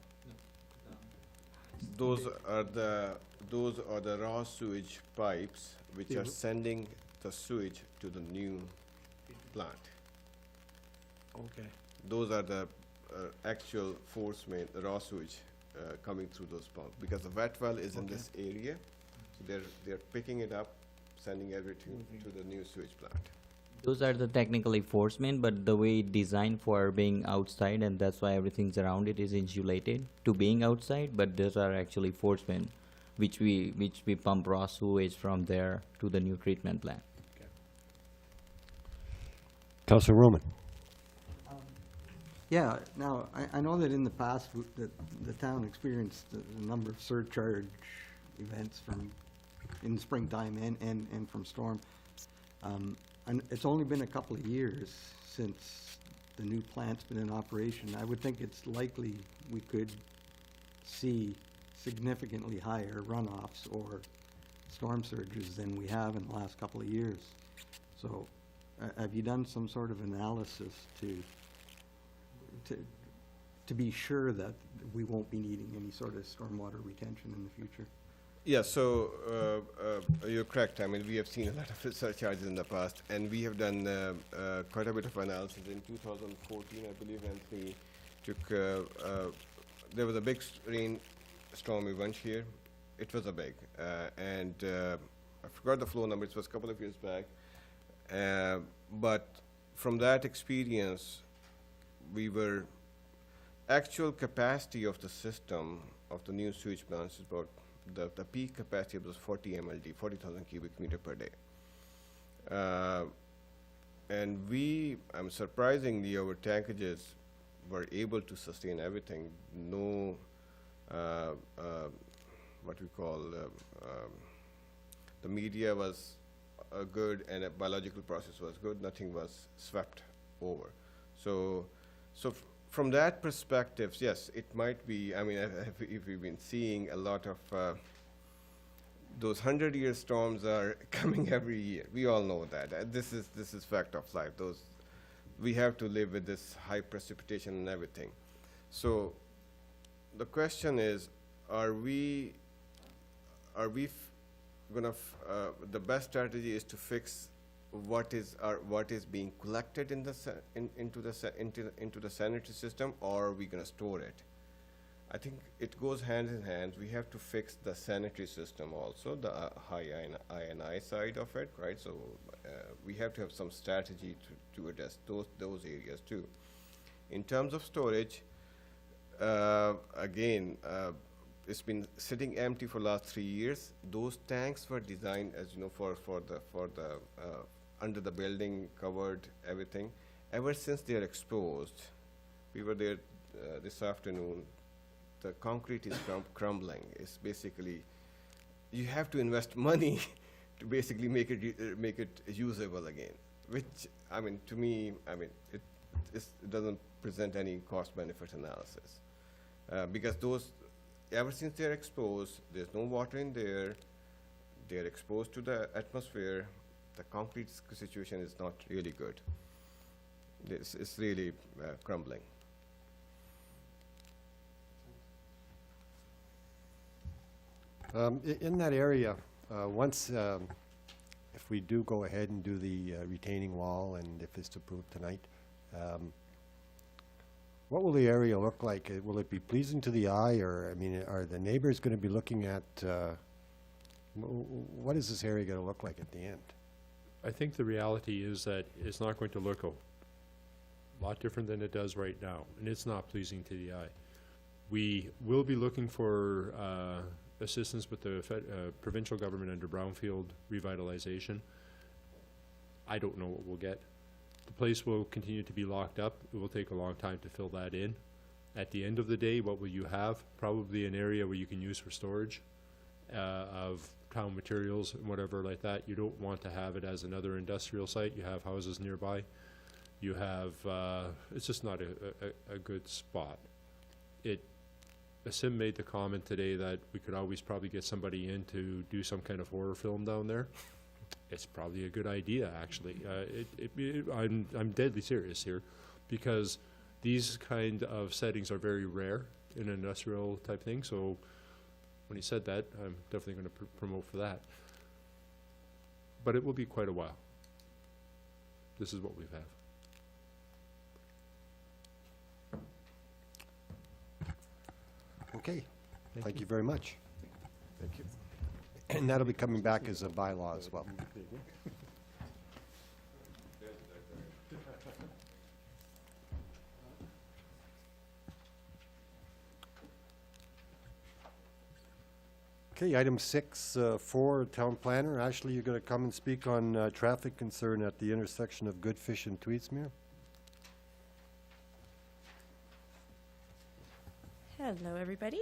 Those are the raw sewage pipes which
Yeah.
are sending the sewage to the new plant.
Okay.
Those are the actual force main, the raw sewage coming through those pumps. Because the wet well is in
Okay.
this area, so they're picking it up, sending everything to the new sewage plant.
Those are the technically force main, but the way designed for being outside, and that's why everything's around it is insulated to being outside. But those are actually force main, which we pump raw sewage from there to the new treatment plant.
Councillor Roman.
Yeah, now, I know that in the past, that the town experienced a number of surcharge events in springtime and from storm. And it's only been a couple of years since the new plant's been in operation. I would think it's likely we could see significantly higher runoffs or storm surges than we have in the last couple of years. So, have you done some sort of analysis to be sure that we won't be needing any sort of stormwater retention in the future?
Yeah, so you're correct. I mean, we have seen a lot of surcharges in the past, and we have done quite a bit of analysis. In 2014, I believe, Anthony took, there was a big rainstorm event here. It was a big, and I forgot the flow number. It was a couple of years back. But from that experience, actual capacity of the system of the new sewage plants is about, the peak capacity was 40 MLD, 40,000 cubic meter per day. And surprisingly, our tankages were able to sustain everything. No, what we call, the media was good and a biological process was good, nothing was swept over. So from that perspective, yes, it might be, I mean, if we've been seeing a lot of those 100-year storms are coming every year. We all know that. This is fact of life. We have to live with this high precipitation and everything. So the question is, are we gonna the best strategy is to fix what is being collected in into the sanitary system, or are we gonna store it? I think it goes hand in hand. We have to fix the sanitary system also, the high INI side of it, right? So we have to have some strategy to address those areas too. In terms of storage, again, it's been sitting empty for last 3 years. Those tanks were designed, as you know, for the under the building, covered everything. Ever since they are exposed, we were there this afternoon. The concrete is crumbling. It's basically, you have to invest money to basically make it usable again. Which, I mean, to me, I mean, it doesn't present any cost-benefit analysis, because those, ever since they're exposed, there's no water in there. They're exposed to the atmosphere. The concrete situation is not really good. It's really crumbling.
In that area, once, if we do go ahead and do the retaining wall, and if it's approved tonight, what will the area look like? Will it be pleasing to the eye, or, I mean, are the neighbors going to be looking at, what is this area going to look like at the end?
I think the reality is that it's not going to look a lot different than it does right now, and it's not pleasing to the eye. We will be looking for assistance with the provincial government under brownfield revitalization. I don't know what we'll get. The place will continue to be locked up. It will take a long time to fill that in. At the end of the day, what will you have? Probably an area where you can use for storage of town materials and whatever like that. You don't want to have it as another industrial site. You have houses nearby. You have, it's just not a good spot. Asim made the comment today that we could always probably get somebody in to do some kind of horror film down there. It's probably a good idea, actually. I'm deadly serious here, because these kind of settings are very rare in an industrial type thing. So when he said that, I'm definitely going to promote for that. But it will be quite a while. This is what we have.
Okay, thank you very much. Thank you. And that'll be coming back as a bylaw as well. Okay, item 6, 4, town planner. Ashley, you're going to come and speak on traffic concern at the intersection of Goodfish and Tweedsmuir.
Hello, everybody.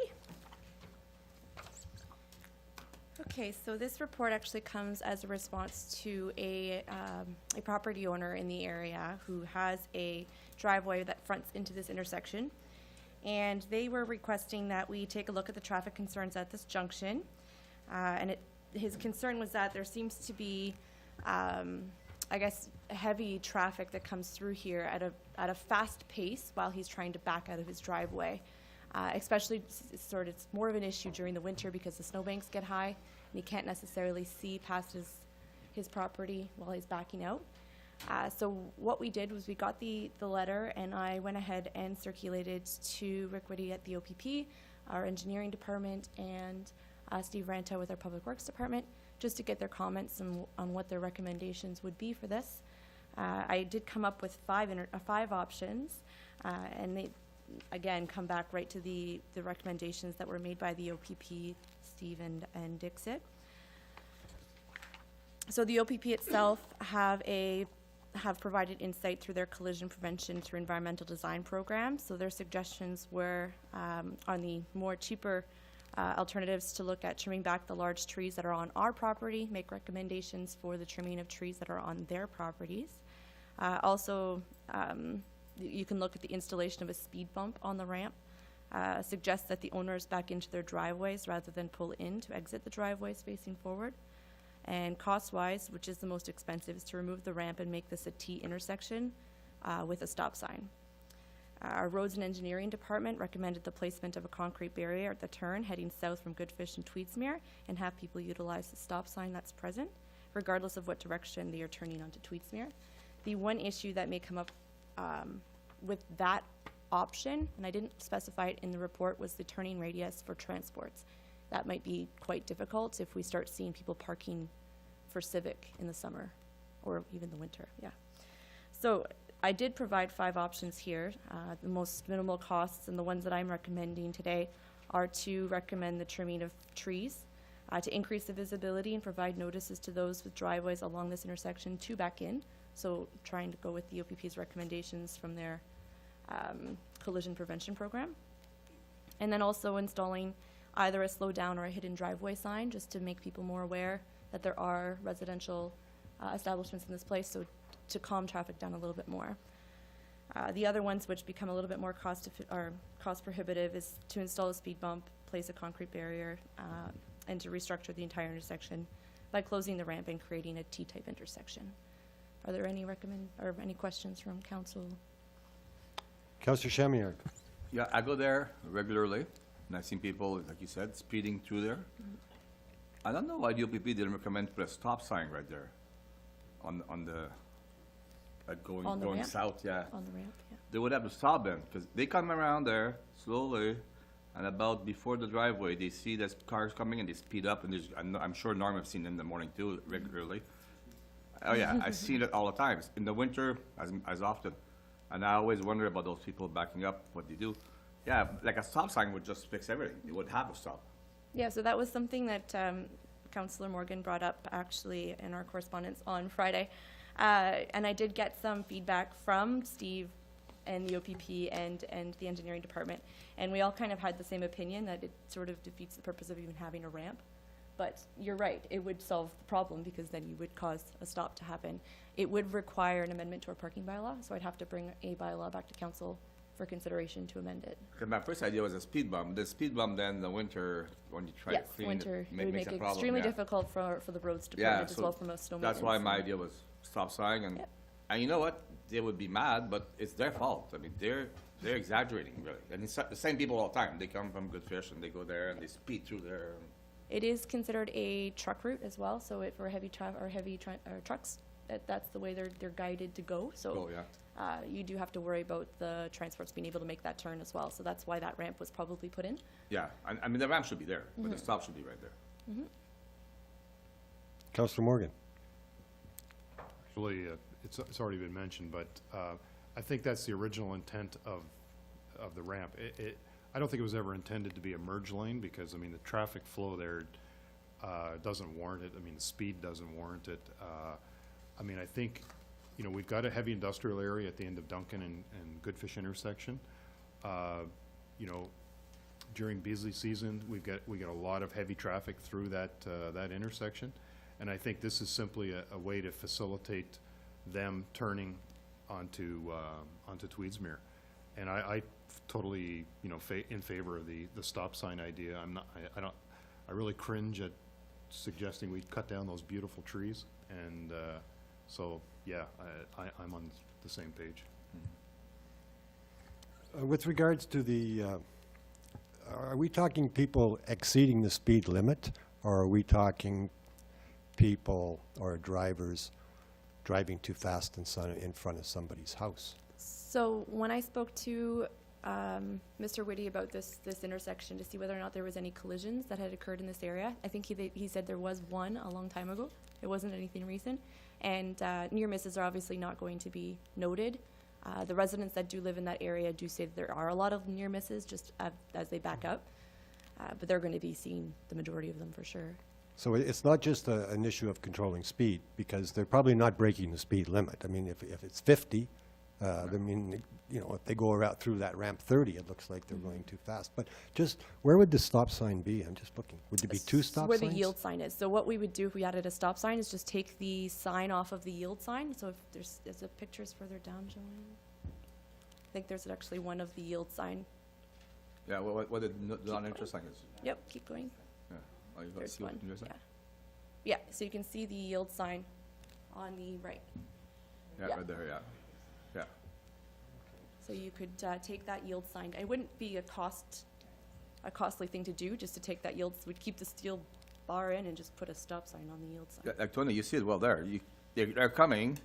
Okay, so this report actually comes as a response to a property owner in the area who has a driveway that fronts into this intersection. And they were requesting that we take a look at the traffic concerns at this junction. His concern was that there seems to be, I guess, heavy traffic that comes through here at a fast pace while he's trying to back out of his driveway. Especially, it's more of an issue during the winter because the snowbanks get high and he can't necessarily see past his property while he's backing out. So what we did was we got the letter, and I went ahead and circulated to Rick Whitty at the OPP, our engineering department, and Steve Ranta with our public works department, just to get their comments on what their recommendations would be for this. I did come up with five options, and they again come back right to the recommendations that were made by the OPP, Steve and Dixit. So the OPP itself have provided insight through their collision prevention through environmental design program. So their suggestions were on the more cheaper Alternatives to look at trimming back the large trees that are on our property, make recommendations for the trimming of trees that are on their properties. Also, you can look at the installation of a speed bump on the ramp. Suggest that the owners back into their driveways rather than pull in to exit the driveways facing forward. And cost-wise, which is the most expensive, is to remove the ramp and make this a T intersection with a stop sign. Our Roads and Engineering Department recommended the placement of a concrete barrier at the turn heading south from Goodfish and Tweedsmuir and have people utilize the stop sign that's present, regardless of what direction they are turning onto Tweedsmuir. The one issue that may come up with that option, and I didn't specify it in the report, was the turning radius for transports. That might be quite difficult if we start seeing people parking for Civic in the summer or even the winter, yeah. So I did provide 5 options here. The most minimal costs and the ones that I'm recommending today are to recommend the trimming of trees, to increase the visibility and provide notices to those with driveways along this intersection to back in. So trying to go with the OPP's recommendations from their collision prevention program. And then also installing either a slow down or a hidden driveway sign just to make people more aware that there are residential establishments in this place, so to calm traffic down a little bit more. The other ones which become a little bit more cost prohibitive is to install a speed bump, place a concrete barrier, and to restructure the entire intersection by closing the ramp and creating a T-type intersection. Are there any any questions from council?
Councillor Shamier.
Yeah, I go there regularly, and I've seen people, like you said, speeding through there. I don't know why the OPP didn't recommend to put a stop sign right there on the,
On the
going
ramp?
south, yeah.
On the ramp, yeah.
They would have to stop them, because they come around there slowly, and about before the driveway, they see there's cars coming and they speed up, and there's, I'm sure Norm have seen them in the morning too, regularly. Oh yeah, I see that all the time, in the winter as often. And I always wonder about those people backing up, what they do. Yeah, like a stop sign would just fix everything. It would have a stop.
Yeah, so that was something that Councillor Morgan brought up actually in our correspondence on Friday. And I did get some feedback from Steve and the OPP and the engineering department. And we all kind of had the same opinion that it sort of defeats the purpose of even having a ramp. But you're right, it would solve the problem because then you would cause a stop to happen. It would require an amendment to our parking bylaw, so I'd have to bring a bylaw back to council for consideration to amend it.
Because my first idea was a speed bump. The speed bump then in the winter, when you try to
Yes,
clean
winter,
it,
it would
makes
make
a
it
problem.
extremely
yeah.
difficult for the roads to
Yeah,
permit as
so
well from a snow
that's why
maintenance
my
and-
idea was stop sign, and
Yep.
and you know what? They would be mad, but it's their fault. I mean, they're exaggerating really, and it's the same people all the time. They come from Goodfish and they go there and they speed through there.
It is considered a truck route as well, so for heavy trucks, that's the way they're guided to go. So
Oh yeah.
you do have to worry about the transports being able to make that turn as well. So that's why that ramp was probably put in.
Yeah, I mean, the ramp should be there, but
Mm-hmm.
the stop should be right there.
Councillor Morgan.
Actually, it's already been mentioned, but I think that's the original intent of the ramp. I don't think it was ever intended to be a merge lane, because, I mean, the traffic flow there doesn't warrant it. I mean, the speed doesn't warrant it. I mean, I think, you know, we've got a heavy industrial area at the end of Duncan and Goodfish intersection. You know, during Beasley season, we get a lot of heavy traffic through that intersection. And I think this is simply a way to facilitate them turning onto Tweedsmuir. And I totally, you know, in favor of the stop sign idea. I really cringe at suggesting we cut down those beautiful trees. And so, yeah, I'm on the same page.
With regards to the, are we talking people exceeding the speed limit, or are we talking people or drivers driving too fast in front of somebody's house?
So when I spoke to Mr. Whitty about this intersection to see whether or not there was any collisions that had occurred in this area, I think he said there was one a long time ago. It wasn't anything recent. And near misses are obviously not going to be noted. The residents that do live in that area do say that there are a lot of near misses just as they back up. But they're going to be seeing the majority of them for sure.
So it's not just an issue of controlling speed, because they're probably not breaking the speed limit. I mean, if it's 50, I mean, you know, if they go around through that ramp 30, it looks like they're going too fast. But just, where would the stop sign be? I'm just looking. Would there be two stop
Where
signs?
the yield sign is. So what we would do if we added a stop sign is just take the sign off of the yield sign. So if there's a pictures further down, Joanne. I think there's actually one of the yield sign.
Yeah, what the non-interest sign is?
Yep, keep going.
Yeah. Oh, you got
There's
see what
one,
you just
yeah.
said?
Yeah, so you can see the yield sign on the right.
Yeah,
Yeah.
right there, yeah. Yeah.
So you could take that yield sign. It wouldn't be a costly thing to do, just to take that yield, we'd keep the steel bar in and just put a stop sign on the yield sign.
Yeah, like Tony, you see it well there. They're coming,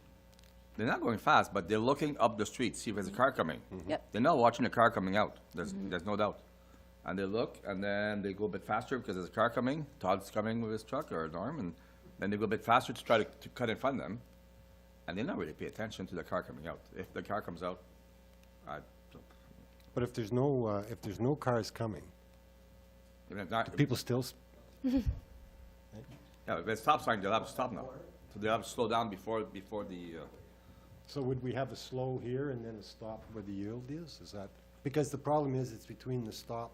they're not going fast, but they're looking up the street, see if there's a car coming.
Yep.
They're not watching the car coming out, there's no doubt. And they look, and then they go a bit faster because there's a car coming, Todd's coming with his truck or Norm, and then they go a bit faster to try to cut in front of them. And they don't really pay attention to the car coming out. If the car comes out,
But if there's no cars coming,
even if not,
people still,
yeah, if there's stop sign, they'll have to stop now. So they'll have to slow down before the,
so would we have a slow here and then a stop where the yield is? Is that, because the problem is it's between the stop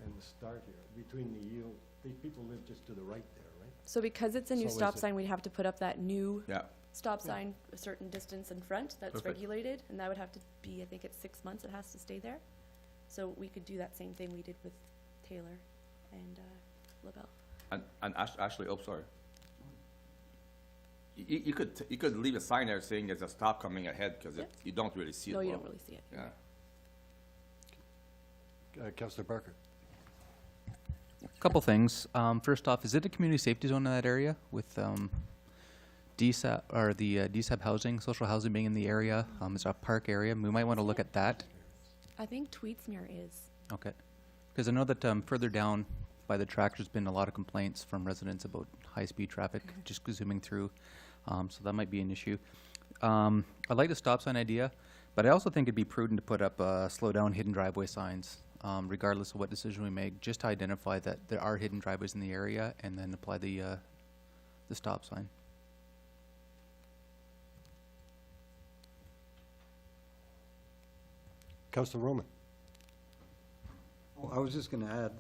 and the start here, between the yield. People live just to the right there, right?
So because it's a new
So is
stop
it-
sign, we'd have to put up that new
yeah.
stop sign a certain distance in front that's
Perfect.
regulated, and that would have to be, I think it's 6 months it has to stay there. So we could do that same thing we did with Taylor and LaBelle.
And Ashley, oh, sorry. You could leave a sign there saying there's a stop coming ahead, because
Yep.
you don't really see it
No, you
well.
don't really see it.
Yeah.
Councillor Barker.
Couple things. First off, is it a community safety zone in that area with DSAP or the DSAP housing, social housing being in the area? Is it a park area? We might want to look at that.
I think Tweedsmuir is.
Okay. Because I know that further down by the track, there's been a lot of complaints from residents about high-speed traffic just zooming through. So that might be an issue. I like the stop sign idea, but I also think it'd be prudent to put up slow down hidden driveway signs, regardless of what decision we make, just to identify that there are hidden driveways in the area and then apply the stop sign.
Councillor Roman.
Oh, I was just gonna add,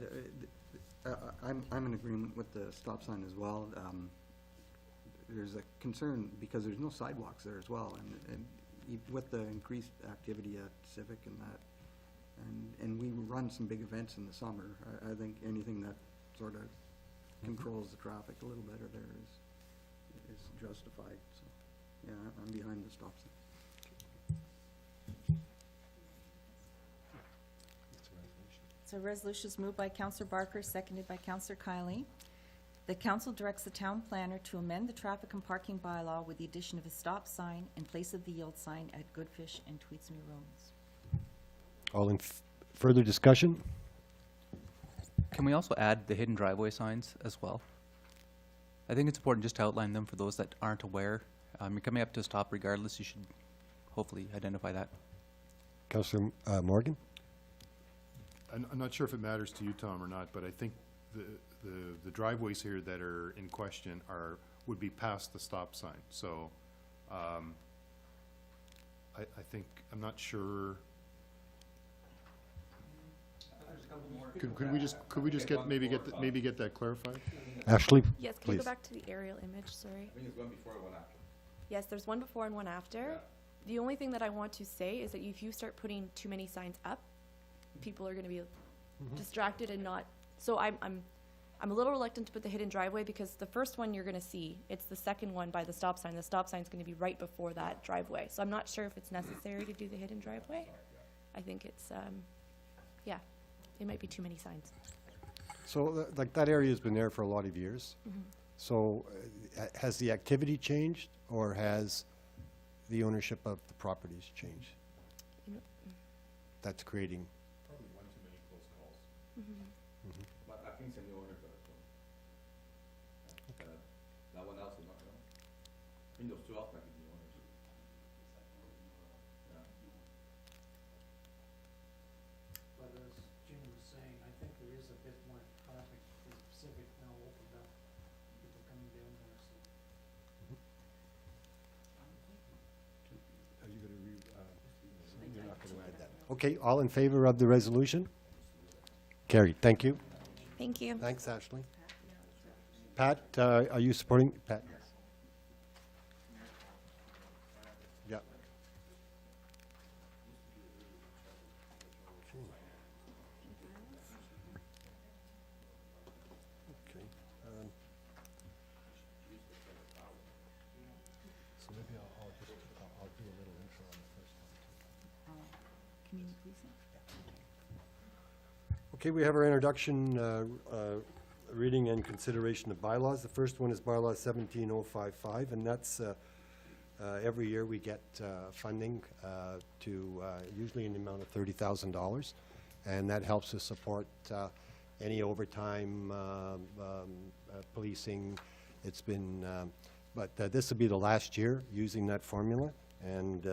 I'm in agreement with the stop sign as well. There's a concern because there's no sidewalks there as well, and with the increased activity at Civic and that, and we run some big events in the summer, I think anything that sort of controls the traffic a little better there is justified, so, yeah, I'm behind the stop sign.
So resolution is moved by Councillor Barker, seconded by Councillor Kiley. The council directs the town planner to amend the traffic and parking bylaw with the addition of a stop sign in place of the yield sign at Goodfish and Tweedsmuir Roads.
All in further discussion?
Can we also add the hidden driveway signs as well? I think it's important just to outline them for those that aren't aware. You're coming up to a stop regardless, you should hopefully identify that.
Councillor Morgan?
I'm not sure if it matters to you, Tom, or not, but I think the driveways here that are in question would be past the stop sign, so, I think, I'm not sure. Could we just maybe get that clarified?
Ashley,
Yes, can you
please.
go back to the aerial image, sorry?
I think it's one before and one after.
Yes, there's one before and one after. The only thing that I want to say is that if you start putting too many signs up, people are gonna be distracted and not, so I'm a little reluctant to put the hidden driveway because the first one you're gonna see, it's the second one by the stop sign. The stop sign's gonna be right before that driveway. So I'm not sure if it's necessary to do the hidden driveway. I think it's, yeah, it might be too many signs.
So, like, that area's been there for a lot of years. So, has the activity changed, or has the ownership of the properties changed?
You know,
That's creating,
Probably one too many close calls. But I think it's a new owner for that one. That one else is not, no. I think those two else might be new owners. Yeah.
But as Jim was saying, I think there is a bit more traffic with Civic now opened up, people coming down there, so.
are you gonna Okay, all in favor of the resolution? Carried, thank you.
Thank you.
Thanks, Ashley. Pat, are you supporting? Pat? Yeah. Okay. So maybe I'll do a little intro on the first one.
Can you please?
Okay, we have our introduction, reading and consideration of bylaws. The first one is bylaw 17055, and that's every year we get funding to usually in the amount of $30,000, and that helps us support any overtime, policing. It's been, but this will be the last year using that formula, and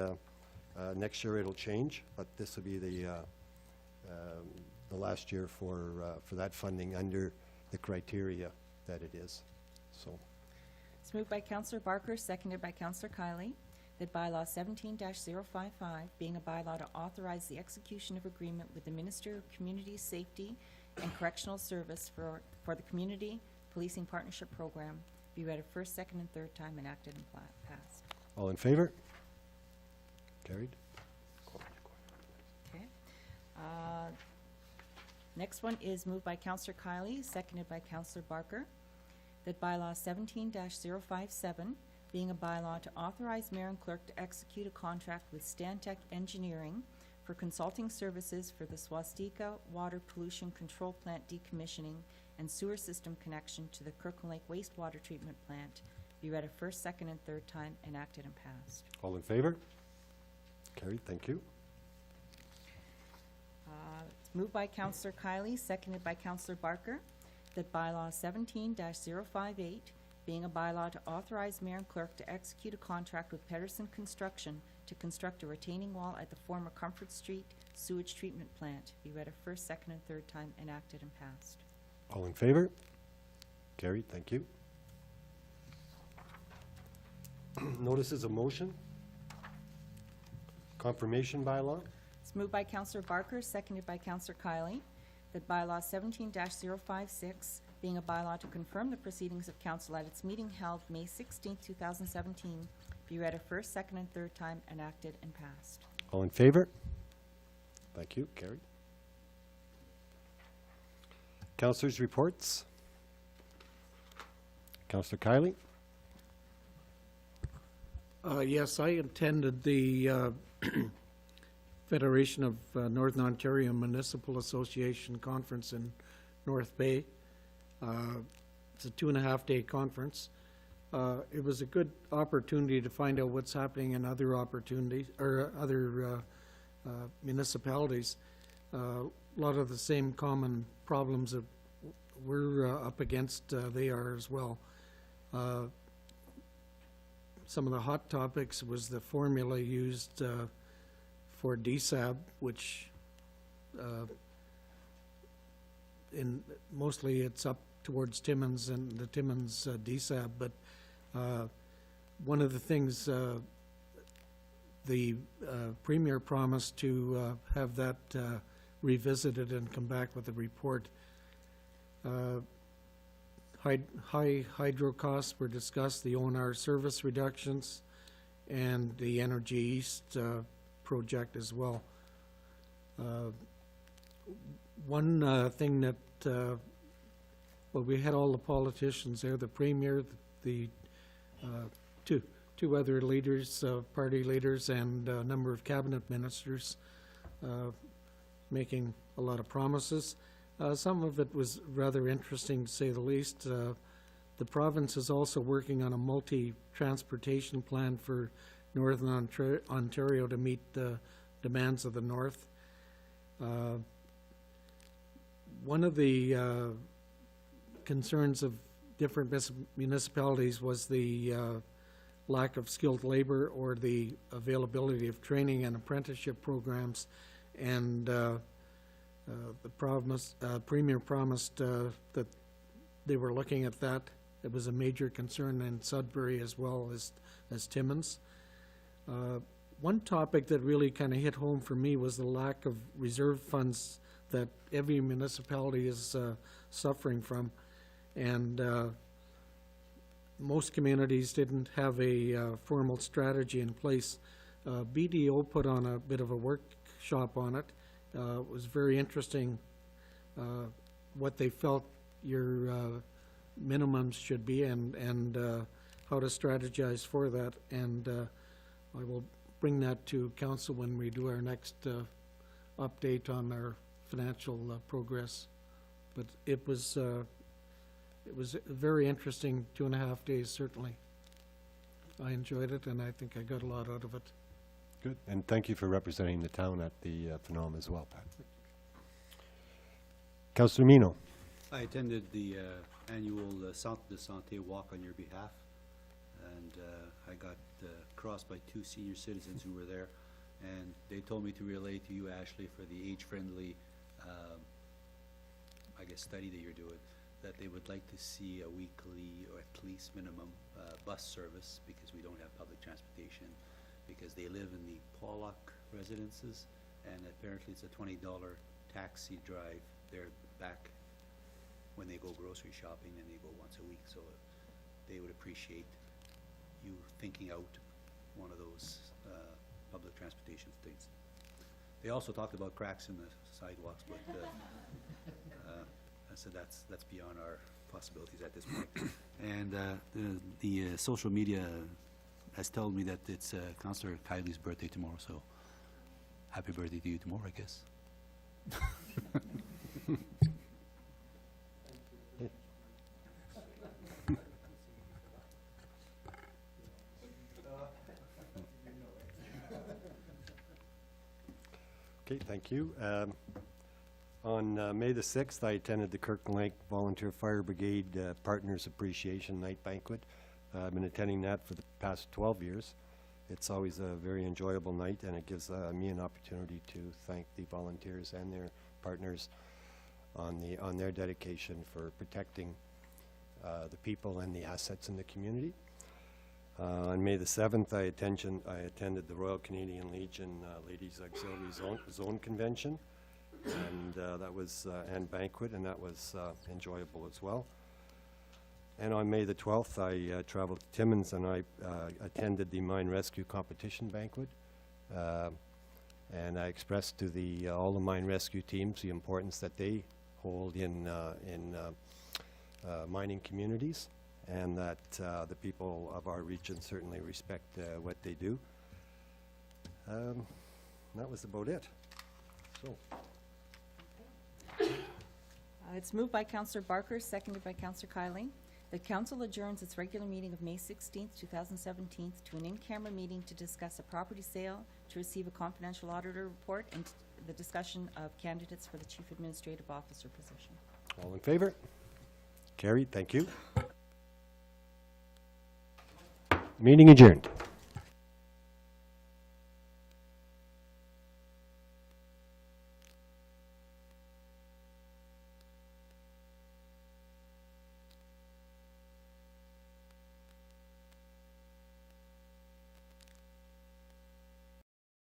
next year it'll change, but this will be the last year for that funding under the criteria that it is. So,
It's moved by Counselor Barker, seconded by Counselor Kiley, that bylaw 17-055, being a bylaw to authorize the execution of agreement with the Minister of Community Safety and Correctional Service for the Community Policing Partnership Program, be read a first, second, and third time, enacted and passed.
all in favor? Carried.
Okay. Next one is moved by Counselor Kiley, seconded by Counselor Barker, that bylaw 17-057, being a bylaw to authorize mayor and clerk to execute a contract with Stantec Engineering for consulting services for the Swastika Water Pollution Control Plant decommissioning and sewer system connection to the Kirkland Lake wastewater treatment plant, be read a first, second, and third time, enacted and passed.
All in favor? Carried, thank you.
It's moved by Counselor Kiley, seconded by Counselor Barker, that bylaw 17-058, being a bylaw to authorize mayor and clerk to execute a contract with Pedersen Construction to construct a retaining wall at the former Comfort Street sewage treatment plant, be read a first, second, and third time, enacted and passed.
All in favor? Carried, thank you. Notices of motion. Confirmation bylaw.
It's moved by Counselor Barker, seconded by Counselor Kiley, that bylaw 17-056, being a bylaw to confirm the proceedings of council at its meeting held May 16, 2017, be read a first, second, and third time, enacted and passed.
All in favor? Thank you, carried. Councilors' reports. Counselor Kiley.
Yes, I attended the Federation of Northern Ontario Municipal Association Conference in North Bay. It's a 2.5-day conference. It was a good opportunity to find out what's happening in other opportunities, or other municipalities. A lot of the same common problems that we're up against, they are as well. Some of the hot topics was the formula used for DSAB, which mostly it's up towards Timmins and the Timmins DSAB, but one of the things the Premier promised to have that revisited and come back with a report. High hydro costs were discussed, the O&R service reductions, and the Energy East project as well. One thing that, well, we had all the politicians there, the Premier, the two other leaders, party leaders, and a number of cabinet ministers making a lot of promises. Some of it was rather interesting, to say the least. The province is also working on a multi-transportation plan for Northern Ontario to meet the demands of the North. One of the concerns of different municipalities was the lack of skilled labor or the availability of training and apprenticeship programs, and the Premier promised that they were looking at that. It was a major concern in Sudbury as well as Timmins. One topic that really kind of hit home for me was the lack of reserve funds that every municipality is suffering from. And most communities didn't have a formal strategy in place. BDO put on a bit of a workshop on it. It was very interesting what they felt your minimums should be and how to strategize for that. And I will bring that to council when we do our next update on our financial progress. But it was a very interesting 2.5 days, certainly. I enjoyed it, and I think I got a lot out of it.
Good, and thank you for representing the town at the Phenom as well, Pat. Councillor Mino.
I attended the annual Centre de Santé walk on your behalf, and I got crossed by 2 senior citizens who were there, and they told me to relay to you, Ashley, for the age-friendly, I guess, study that you're doing, that they would like to see a weekly or at least minimum bus service, because we don't have public transportation, because they live in the Pollock residences, and apparently it's a $20 taxi drive there back when they go grocery shopping, and they go once a week, so they would appreciate you thinking out one of those public transportation things. They also talked about cracks in the sidewalks, but I said that's beyond our possibilities at this point. And the social media has told me that it's Councillor Kylie's birthday tomorrow, so happy birthday to you tomorrow, I guess.
Okay, thank you. On May the 6th, I attended the Kirkland Lake Volunteer Fire Brigade Partners Appreciation Night Banquet. I've been attending that for the past 12 years. It's always a very enjoyable night, and it gives me an opportunity to thank the volunteers and their partners on their dedication for protecting the people and the assets in the community. On May the 7th, I attended the Royal Canadian Legion Ladies Auxiliary Zone Convention, and that was and banquet, and that was enjoyable as well. And on May the 12th, I traveled to Timmins, and I attended the Mine Rescue Competition Banquet, and I expressed to all the mine rescue teams the importance that they hold in mining communities, and that the people of our region certainly respect what they do. That was about it. So.
It's moved by Councillor Barker, seconded by Councillor Kylie. The council adjourns its regular meeting of May 16th, 2017 to an in-camera meeting to discuss a property sale, to receive a confidential auditor report, and the discussion of candidates for the Chief Administrative Officer position.
All in favor? Carried, thank you. Meeting adjourned.